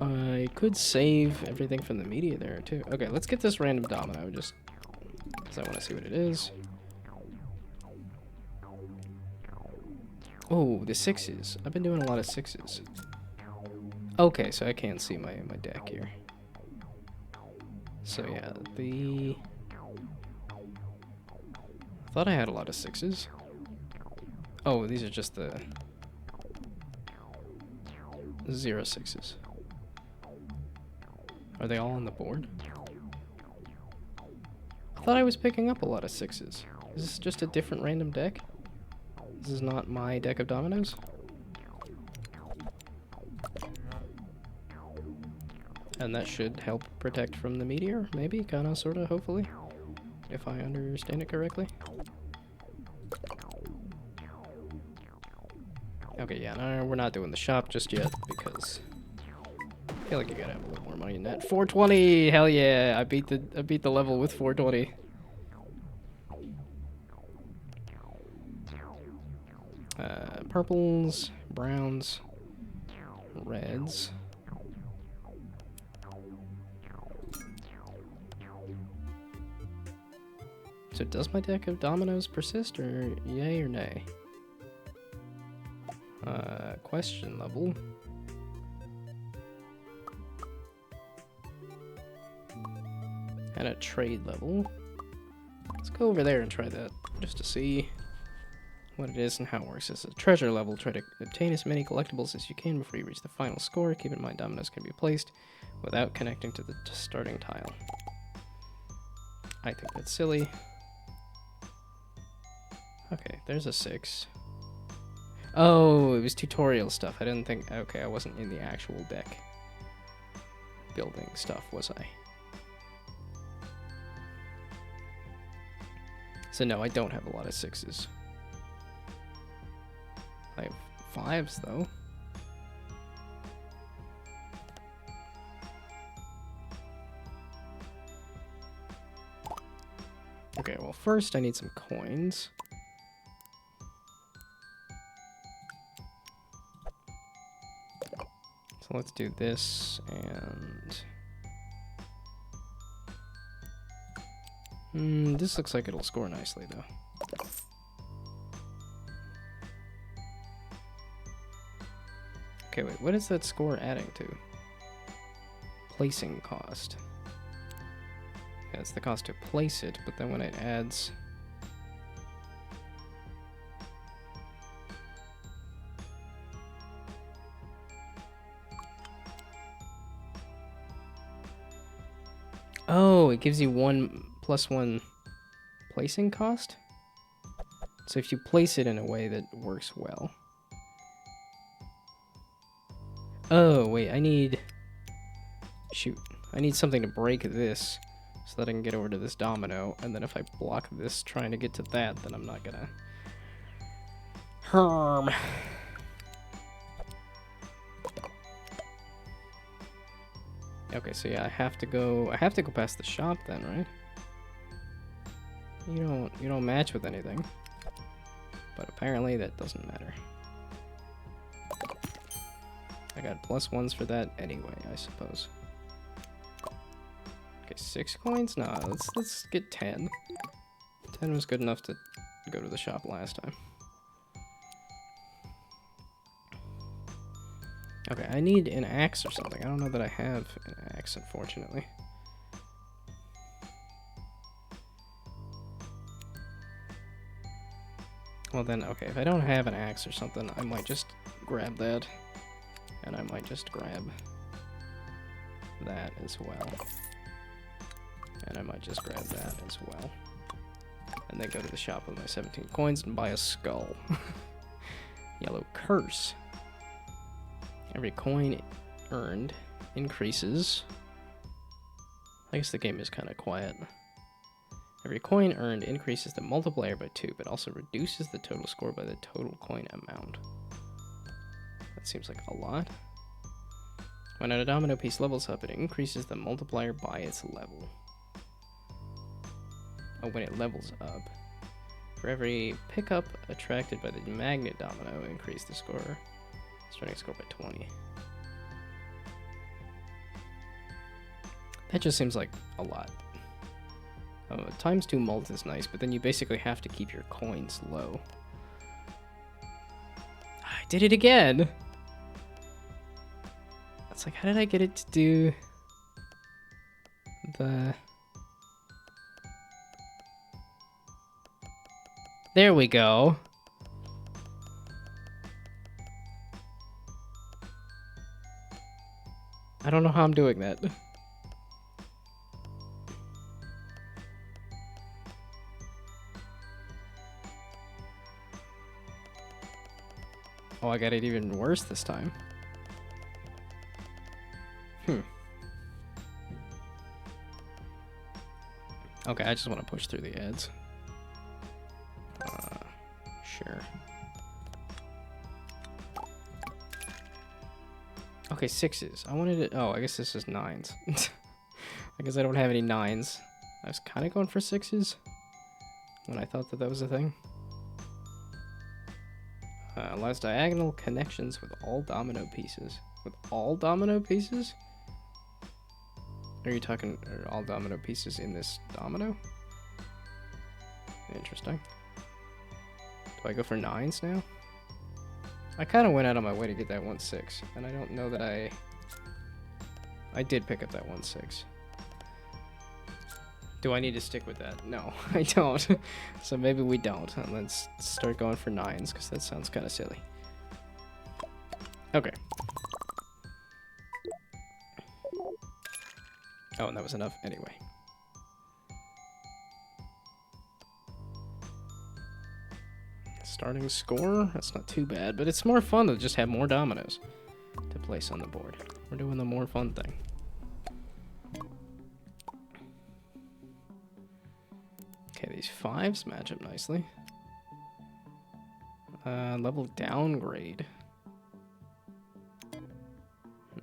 I could save everything from the media there, too. Okay, let's get this random domino, just because I want to see what it is. Oh, the 6s. I've been doing a lot of 6s. Okay, so I can't see my deck here. So yeah, I thought I had a lot of 6s. Oh, these are just the 0 6s. Are they all on the board? I thought I was picking up a lot of 6s. Is this just a different random deck? This is not my deck of dominoes? And that should help protect from the meteor, maybe? Kinda, sorta, hopefully. If I understand it correctly. Okay, yeah, no, we're not doing the shop just yet, because I feel like you gotta have a little more money in that. 420! Hell yeah! I beat the level with 420. Purples, browns, reds. So does my deck of dominoes persist, or yay or nay? Question level. And a trade level. Let's go over there and try that, just to see what it is and how it works. It's a treasure level. Try to obtain as many collectibles as you can before you reach the final score. Keep in mind dominoes can be placed without connecting to the starting tile. I think that's silly. Okay, there's a 6. Oh, it was tutorial stuff. I didn't think... Okay, I wasn't in the actual deck building stuff, was I? So no, I don't have a lot of 6s. I have 5s, though. Okay, well, first I need some coins. So let's do this, and... this looks like it'll score nicely, though. Okay, wait, what is that score adding to? Placing cost. Yeah, it's the cost to place it, but then when it adds... Oh, it gives you 1+1 placing cost? So if you place it in a way that works well. Oh, wait, I need... Shoot. I need something to break this so that I can get over to this domino, and then if I block this trying to get to that, then I'm not gonna... Herm. Okay, so yeah, I have to go past the shop then, right? You don't match with anything. But apparently that doesn't matter. I got +1s for that anyway, I suppose. Okay, 6 coins? Nah, let's get 10. 10 was good enough to go to the shop last time. Okay, I need an axe or something. I don't know that I have an axe, unfortunately. Well then, okay, if I don't have an axe or something, I might just grab that. And I might just grab that as well. And I might just grab that as well. And then go to the shop with my 17 coins and buy a skull. Yellow curse. Every coin earned increases. I guess the game is kind of quiet. Every coin earned increases the multiplier by 2, but also reduces the total score by the total coin amount. That seems like a lot. When a domino piece levels up, it increases the multiplier by its level. Oh, when it levels up. For every pickup attracted by the magnet domino, increase the score. Starting score by 20. That just seems like a lot. ×2 mult is nice, but then you basically have to keep your coins low. I did it again! It's like, how did I get it to do the... There we go. I don't know how I'm doing that. Oh, I got it even worse this time. Okay, I just want to push through the ads. Sure. Okay, 6s. I wanted it. Oh, I guess this is 9s. I guess I don't have any 9s. I was kind of going for 6s when I thought that was a thing. Allows diagonal connections with all domino pieces. With all domino pieces? Are you talking all domino pieces in this domino? Interesting. Do I go for 9s now? I kind of went out of my way to get that 1/6, and I don't know that I did pick up that 1/6. Do I need to stick with that? No, I don't. So maybe we don't. And let's start going for 9s, because that sounds kind of silly. Okay. Oh, and that was enough anyway. Starting score? That's not too bad, but it's more fun to just have more dominoes to place on the board. We're doing the more fun thing. Okay, these 5s match up nicely. Level downgrade.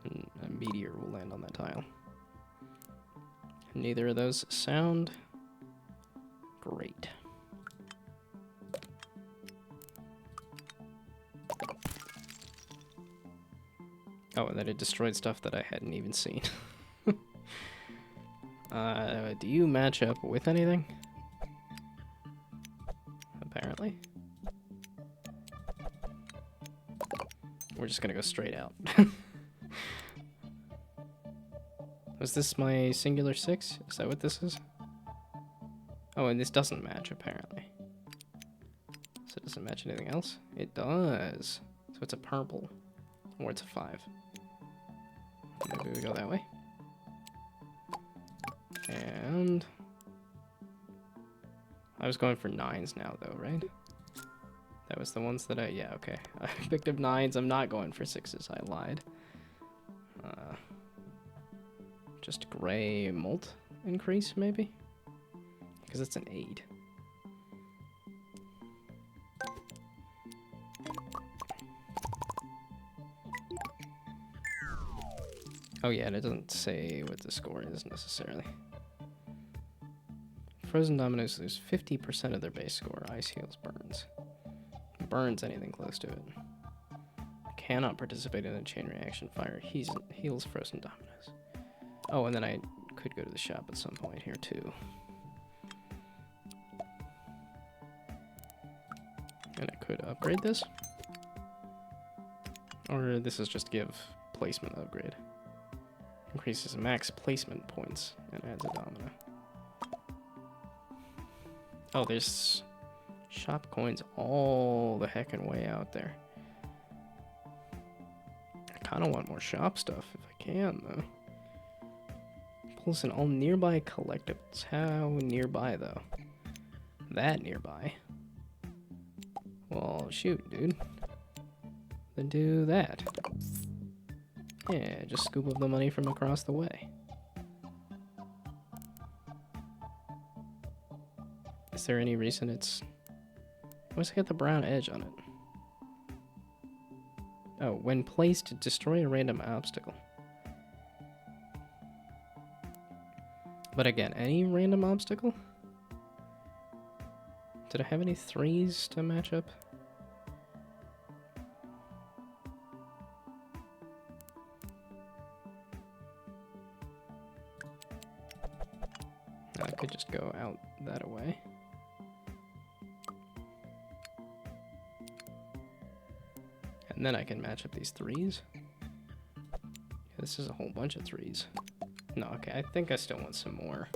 And a meteor will land on that tile. Neither of those sound great. Oh, and then it destroyed stuff that I hadn't even seen. Do you match up with anything? Apparently. We're just gonna go straight out. Was this my singular 6? Is that what this is? Oh, and this doesn't match, apparently. So it doesn't match anything else? It does. So it's a purple. Or it's a 5. Maybe we go that way. And... I was going for 9s now, though, right? That was the ones that I... Yeah, okay. I picked up 9s. I'm not going for 6s. I lied. Just gray molt increase, maybe? Because it's an 8. Oh yeah, and it doesn't say what the score is necessarily. Frozen Dominoes lose 50% of their base score. Ice heals burns. Burns anything close to it. Cannot participate in a chain reaction. Fire heals Frozen Dominoes. Oh, and then I could go to the shop at some point here too. And I could upgrade this. Or this is just give placement upgrade. Increases max placement points and adds a domino. Oh, there's shop coins all the heckin' way out there. I kinda want more shop stuff if I can, though. Pulls in all nearby collectibles. How nearby, though? That nearby? Well, shoot, dude. Then do that. Yeah, just scoop up the money from across the way. Is there any reason it's... Why's it got the brown edge on it? Oh, when placed, destroy a random obstacle. But again, any random obstacle? Did I have any 3s to match up? I could just go out that way. And then I can match up these 3s. This is a whole bunch of 3s. No, okay, I think I still want some more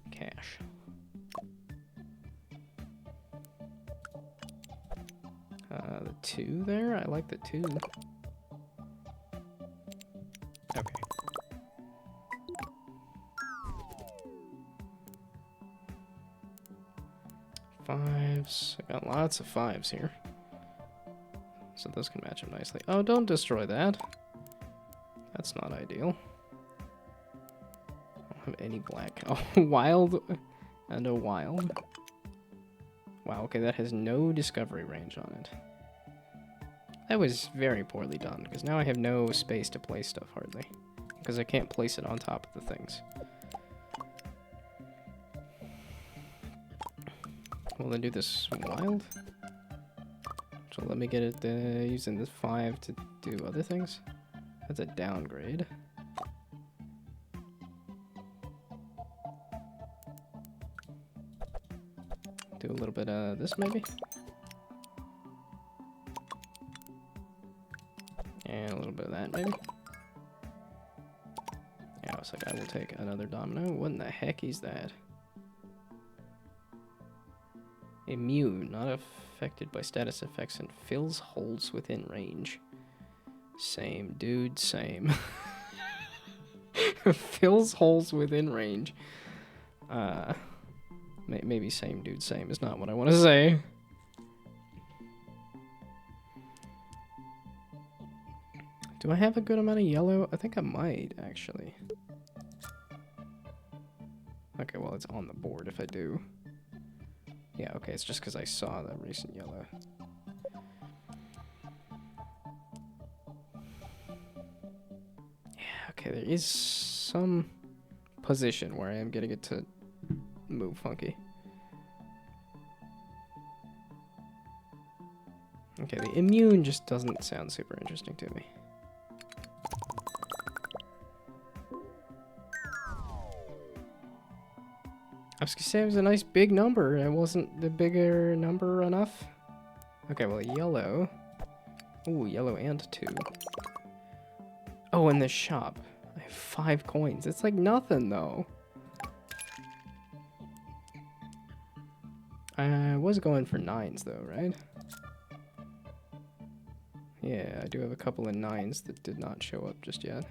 cash. The 2 there? I like the 2. Okay. Fives. I got lots of 5s here. So those can match up nicely. Oh, don't destroy that. That's not ideal. I don't have any black. Oh, wild and a wild. Wow, okay, that has no discovery range on it. That was very poorly done, because now I have no space to place stuff, hardly. Because I can't place it on top of the things. Well, then do this wild. So let me get it using this 5 to do other things. That's a downgrade. Do a little bit of this, maybe? And a little bit of that, maybe? Yeah, I was like, I will take another domino. What in the heck is that? Immune, not affected by status effects, and fills holes within range. Same, dude, same. Fills holes within range. Maybe same, dude, same is not what I want to say. Do I have a good amount of yellow? I think I might, actually. Okay, well, it's on the board if I do. Yeah, okay, it's just because I saw the recent yellow. Yeah, okay, there is some position where I am getting it to move funky. Okay, the immune just doesn't sound super interesting to me. I was gonna say it was a nice big number. It wasn't the bigger number enough. Okay, well, yellow Ooh, yellow and 2. Oh, in the shop. I have 5 coins. It's like nothing, though. I was going for 9s, though, right? Yeah, I do have a couple of 9s that did not show up just yet.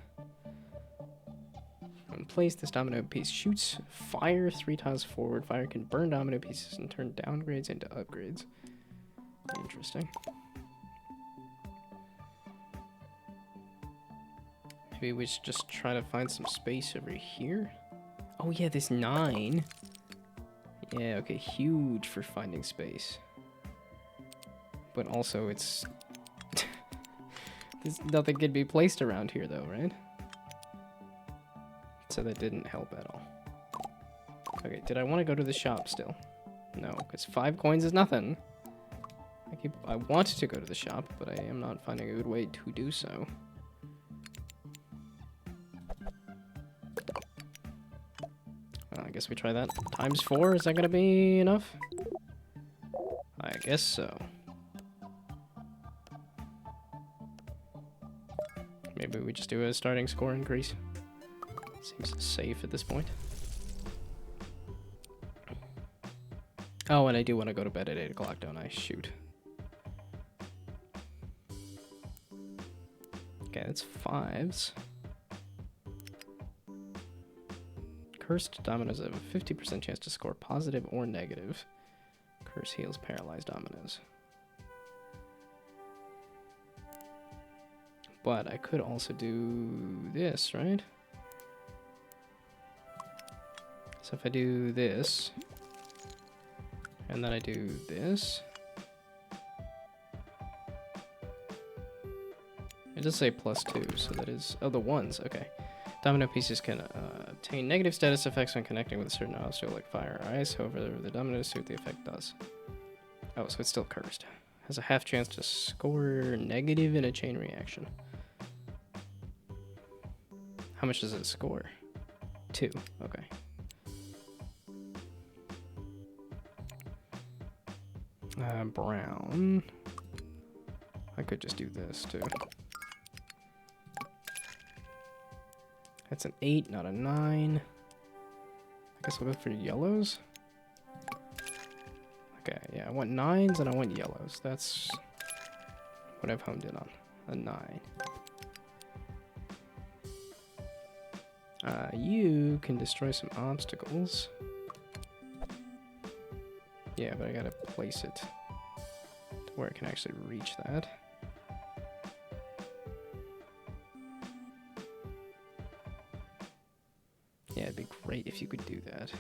When placed, this domino piece shoots fire 3 tiles forward. Fire can burn domino pieces and turn downgrades into upgrades. Interesting. Maybe we should just try to find some space over here. Oh yeah, this 9. Yeah, okay, huge for finding space. But also it's... There's nothing can be placed around here though, right? So that didn't help at all. Okay, did I want to go to the shop still? No, because 5 coins is nothing. I want to go to the shop, but I am not finding a good way to do so. I guess we try that. Times 4, is that gonna be enough? I guess so. Maybe we just do a starting score increase. Seems safe at this point. Oh, and I do want to go to bed at 8 o'clock, don't I? Shoot. Okay, that's 5s. Cursed dominoes have a 50% chance to score positive or negative. Curse heals paralyzed dominoes. But I could also do this, right? So if I do this, and then I do this, it does say +2, so that is, oh, the 1s, okay. Domino pieces can obtain negative status effects when connecting with a certain obstacle like fire or ice, however, the dominoes see what the effect does. Oh, so it's still cursed. Has a half chance to score negative in a chain reaction. How much does it score? 2, okay. Brown. I could just do this too. That's an 8, not a 9. I guess we'll go for yellows. Okay, yeah, I want 9s and I want yellows. That's what I've honed in on. A 9. You can destroy some obstacles. Yeah, but I gotta place it to where I can actually reach that. Yeah, it'd be great if you could do that.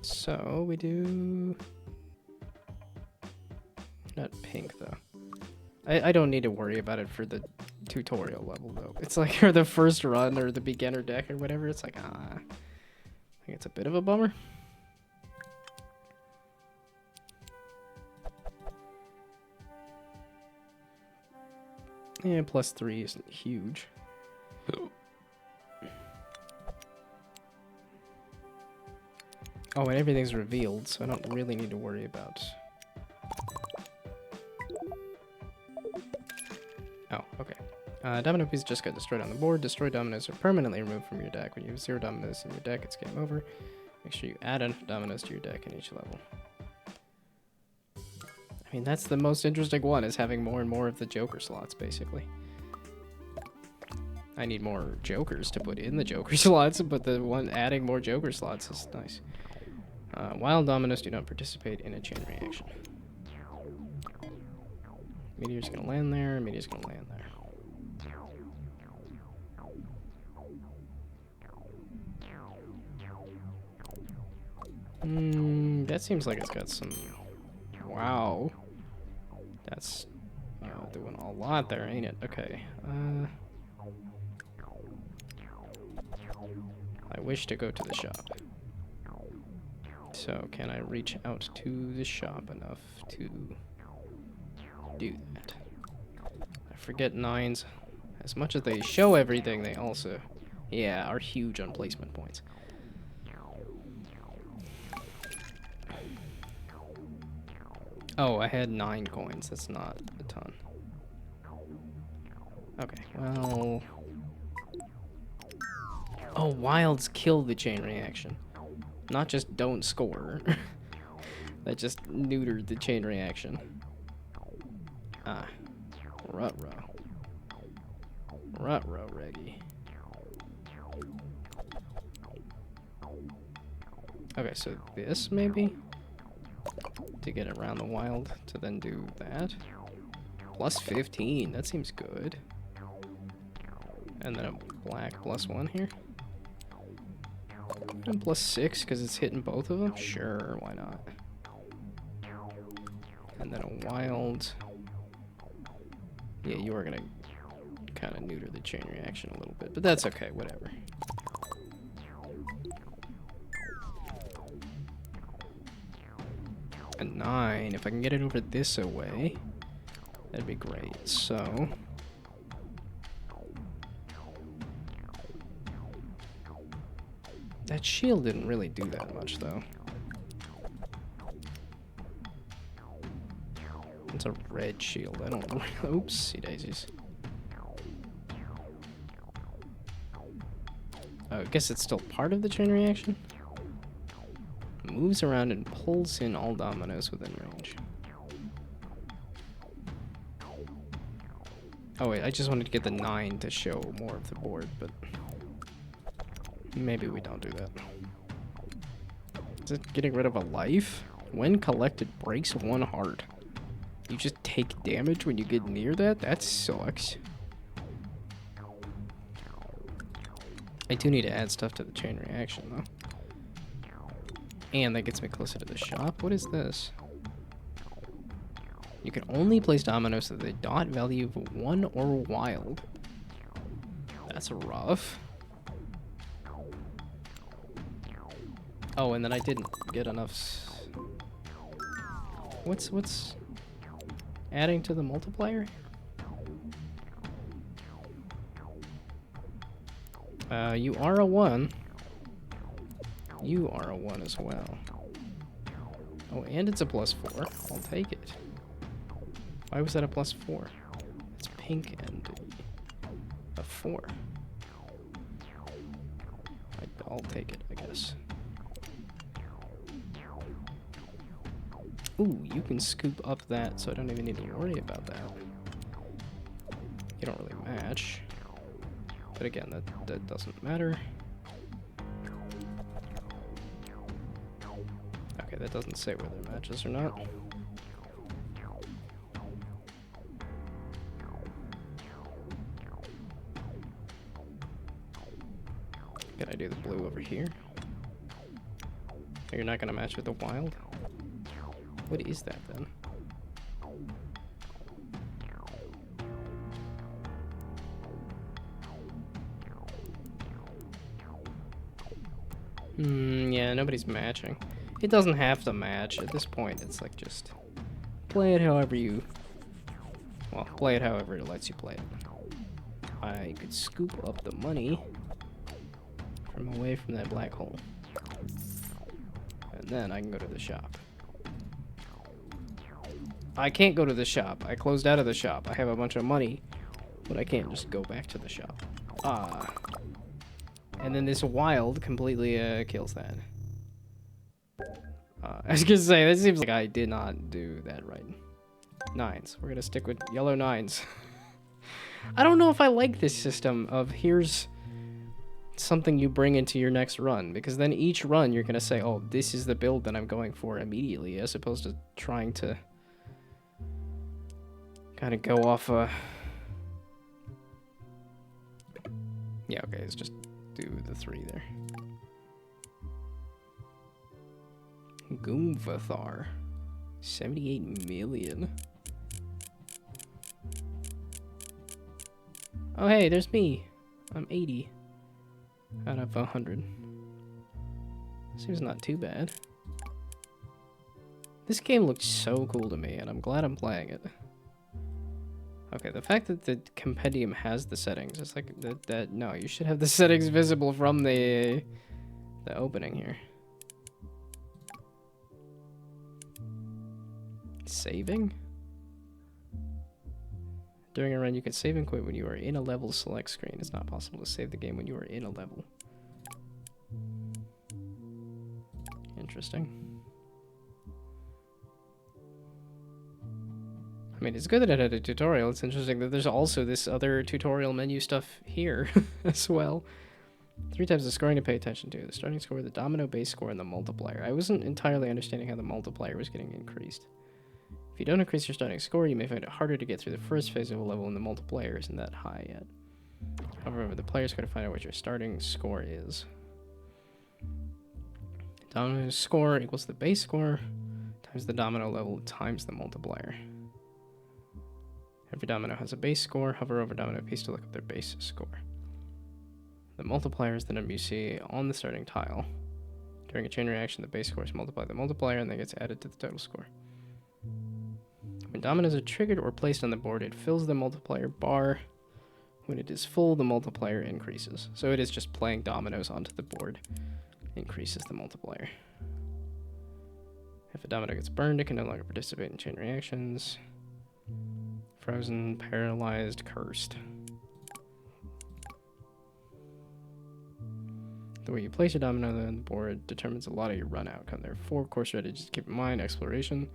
So we do... Not pink, though. I don't need to worry about it for the tutorial level, though. It's like, or the first run, or the beginner deck, or whatever. It's like, I think it's a bit of a bummer. Yeah, +3 isn't huge. Oh, and everything's revealed, so I don't really need to worry about... Oh, okay. Domino pieces just got destroyed on the board. Destroyed dominoes are permanently removed from your deck. When you have 0 dominoes in your deck, it's game over. Make sure you add enough dominoes to your deck in each level. I mean, that's the most interesting one, is having more and more of the Joker slots, basically. I need more Jokers to put in the Joker slots, but the one adding more Joker slots is nice. Wild dominoes do not participate in a chain reaction. Meteor's gonna land there, meteor's gonna land there. That seems like it's got some... Wow. That's doing a lot there, ain't it? Okay. I wish to go to the shop. So, can I reach out to the shop enough to do that? I forget 9s. As much as they show everything, they also, yeah, are huge on placement points. Oh, I had 9 coins. That's not a ton. Okay, well... Oh, wilds kill the chain reaction. Not just don't score. That just neutered the chain reaction. Ah. Ruh-roh. Ruh-roh, Reggie. Okay, so this, maybe? To get around the wild, to then do that. Plus 15, that seems good. And then a black plus 1 here. And plus 6, because it's hitting both of them? Sure, why not? And then a wild. Yeah, you are going to kind of neuter the chain reaction a little bit, but that's okay, whatever. A 9. If I can get it over this away, that'd be great. So... That shield didn't really do that much, though. It's a red shield. I don't... Oopsie daisies. Oh, I guess it's still part of the chain reaction? Moves around and pulls in all dominoes within range. Oh wait, I just wanted to get the 9 to show more of the board, but... Maybe we don't do that. Is it getting rid of a life? When collected, breaks 1 heart. You just take damage when you get near that? That sucks. I do need to add stuff to the chain reaction, though. And that gets me closer to the shop. What is this? You can only place dominoes with a dot value of 1 or wild. That's rough. Oh, and then I didn't get enough... What's adding to the multiplier? You are a 1. You are a 1 as well. Oh, and it's a plus 4. I'll take it. Why was that a plus 4? It's pink and a 4. I'll take it, I guess. Ooh, you can scoop up that, so I don't even need to worry about that. You don't really match. But again, that doesn't matter. Okay, that doesn't say whether it matches or not. Can I do the blue over here? You're not gonna match with the wild? What is that then? Yeah, nobody's matching. It doesn't have to match. At this point, it's like just play it however you... Well, play it however it lets you play it. I could scoop up the money from away from that black hole. And then I can go to the shop. I can't go to the shop. I closed out of the shop. I have a bunch of money, but I can't just go back to the shop. Ah. And then this wild completely kills that. I was gonna say, that seems like I did not do that right. 9s. We're gonna stick with yellow 9s. I don't know if I like this system of here's something you bring into your next run, because then each run you're gonna say, oh, this is the build that I'm going for immediately, as opposed to trying to kind of go off yeah, okay, let's just do the 3 there. Gnome Vtuber. 78 million. Oh hey, there's me. I'm 80 out of 100. Seems not too bad. This game looks so cool to me, and I'm glad I'm playing it. Okay, the fact that the compendium has the settings, it's like that no, you should have the settings visible from the opening here. Saving? During a run, you can save and quit when you are in a level select screen. It's not possible to save the game when you are in a level. Interesting. I mean, it's good that it had a tutorial. It's interesting that there's also this other tutorial menu stuff here as well. 3 types of scoring to pay attention to. The starting score, the domino base score, and the multiplier. I wasn't entirely understanding how the multiplier was getting increased. If you don't increase your starting score, you may find it harder to get through the first phase of a level when the multiplier isn't that high yet. However, the player's going to find out what your starting score is. Domino score equals the base score times the domino level times the multiplier. Every domino has a base score. Hover over domino piece to look up their base score. The multiplier is the number you see on the starting tile. During a chain reaction, the base score is multiplied by the multiplier and then gets added to the total score. When dominoes are triggered or placed on the board, it fills the multiplier bar. When it is full, the multiplier increases. So it is just playing dominoes onto the board increases the multiplier. If a domino gets burned, it can no longer participate in chain reactions. Frozen, paralyzed, cursed. The way you place your domino on the board determines a lot of your run outcome. There are 4 core strategies to keep in mind. Exploration.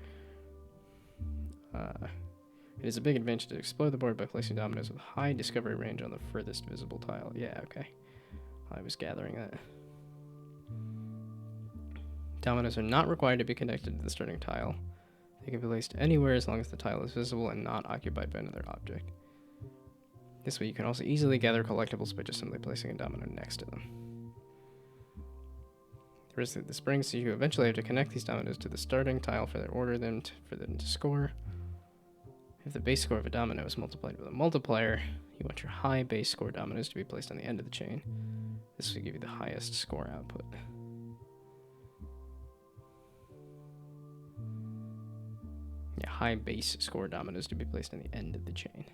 It is a big advantage to explore the board by placing dominoes with high discovery range on the furthest visible tile. Yeah, okay. I was gathering that. Dominoes are not required to be connected to the starting tile. They can be placed anywhere as long as the tile is visible and not occupied by another object. This way you can also easily gather collectibles by just simply placing a domino next to them. The risk that this brings is you eventually have to connect these dominoes to the starting tile for them to score. If the base score of a domino is multiplied with a multiplier, you want your high base score dominoes to be placed on the end of the chain. This will give you the highest score output. Yeah, high base score dominoes to be placed on the end of the chain.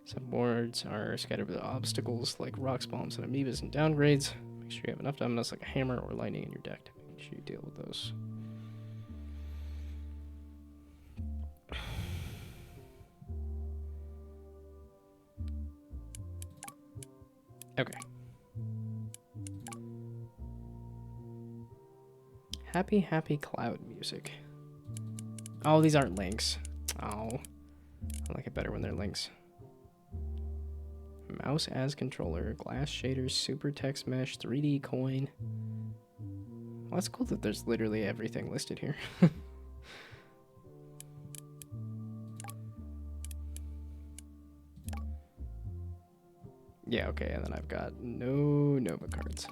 Some boards are scattered with obstacles like rocks, bombs, and amoebas and downgrades. Make sure you have enough dominoes like a hammer or lightning in your deck to make sure you deal with those. Okay. Happy, happy cloud music. Oh, these aren't links. Oh, I like it better when they're links. Mouse as controller, glass shaders, super text mesh, 3D coin. Well, that's cool that there's literally everything listed here. Yeah, okay, and then I've got no Nova cards.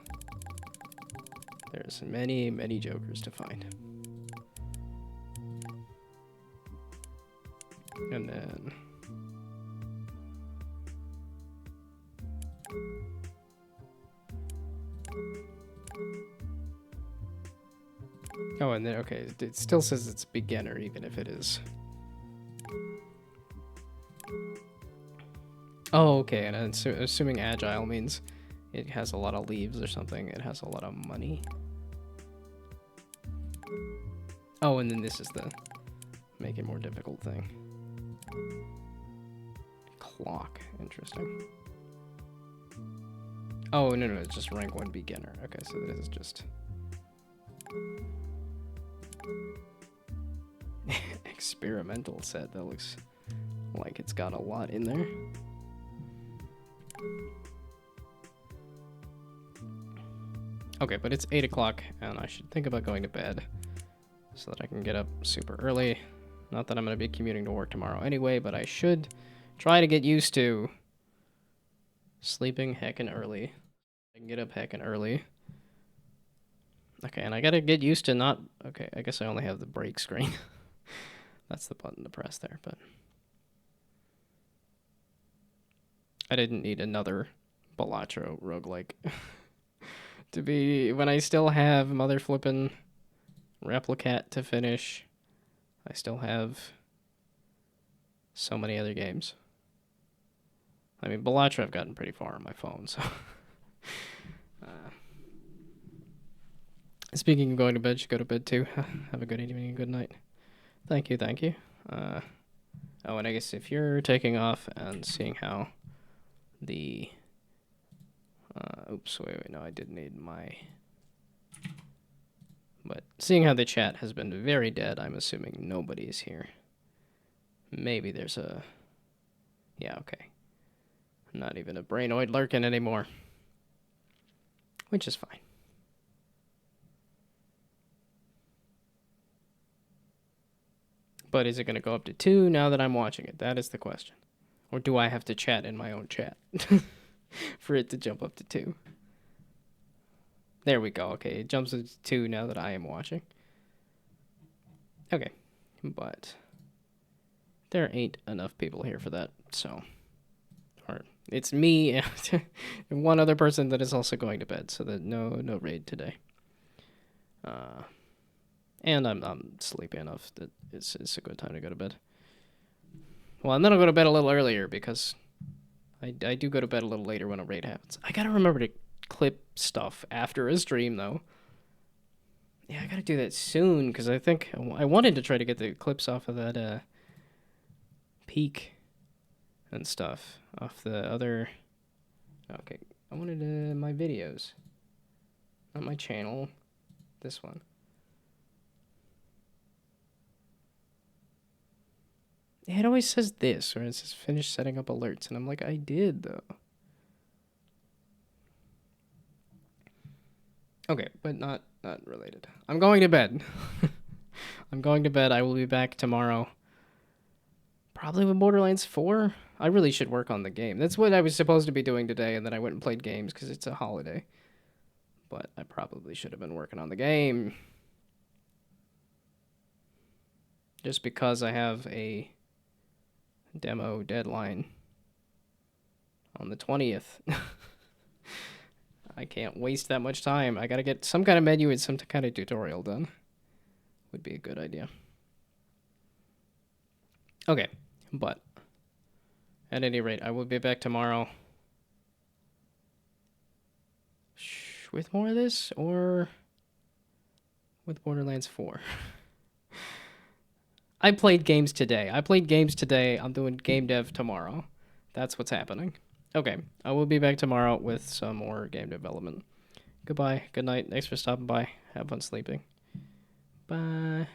There's many, many jokers to find. And then... Oh, and then, okay, it still says it's beginner, even if it is. Oh, okay, and assuming agile means it has a lot of leaves or something. It has a lot of money. Oh, and then this is the make it more difficult thing. Clock, interesting. Oh, no, it's just rank 1 beginner. Okay, so this is just... experimental set. That looks like it's got a lot in there. Okay, but it's 8 o'clock, and I should think about going to bed so that I can get up super early. Not that I'm going to be commuting to work tomorrow anyway, but I should try to get used to sleeping heckin' early. I can get up heckin' early. Okay, and I gotta get used to not... Okay, I guess I only have the break screen. That's the button to press there, but... I didn't need another Balatro roguelike to be... When I still have Mother Flippin' Replicat to finish, I still have so many other games. I mean, Balatro I've gotten pretty far on my phone, so... Speaking of going to bed, should go to bed too. Have a good evening and good night. Thank you, thank you. Oh, and I guess if you're taking off and seeing how the... oops, wait, no, I did need my... But seeing how the chat has been very dead, I'm assuming nobody's here. Maybe there's a... Yeah, okay. Not even a brainoid lurking anymore. Which is fine. But is it going to go up to 2 now that I'm watching it? That is the question. Or do I have to chat in my own chat for it to jump up to 2? There we go. Okay, it jumps up to 2 now that I am watching. Okay, but there ain't enough people here for that, so... Or it's me and one other person that is also going to bed, so that no raid today. And I'm sleepy enough that it's a good time to go to bed. Well, and then I'll go to bed a little earlier because I do go to bed a little later when a raid happens. I gotta remember to clip stuff after a stream, though. Yeah, I gotta do that soon because I think I wanted to try to get the clips off of that peak and stuff off the other... Okay, I wanted my videos. Not my channel. This one. It always says this, or it says finish setting up alerts, and I'm like, I did, though. Okay, but not related. I'm going to bed. I'm going to bed. I will be back tomorrow. Probably with Borderlands 4. I really should work on the game. That's what I was supposed to be doing today, and then I went and played games because it's a holiday. But I probably should have been working on the game. Just because I have a demo deadline on the 20th. I can't waste that much time. I gotta get some kind of menu and some kind of tutorial done. Would be a good idea. Okay, but at any rate, I will be back tomorrow. With more of this, or with Borderlands 4? I played games today. I'm doing game dev tomorrow. That's what's happening. Okay, I will be back tomorrow with some more game development. Goodbye, good night, thanks for stopping by. Have fun sleeping. Bye.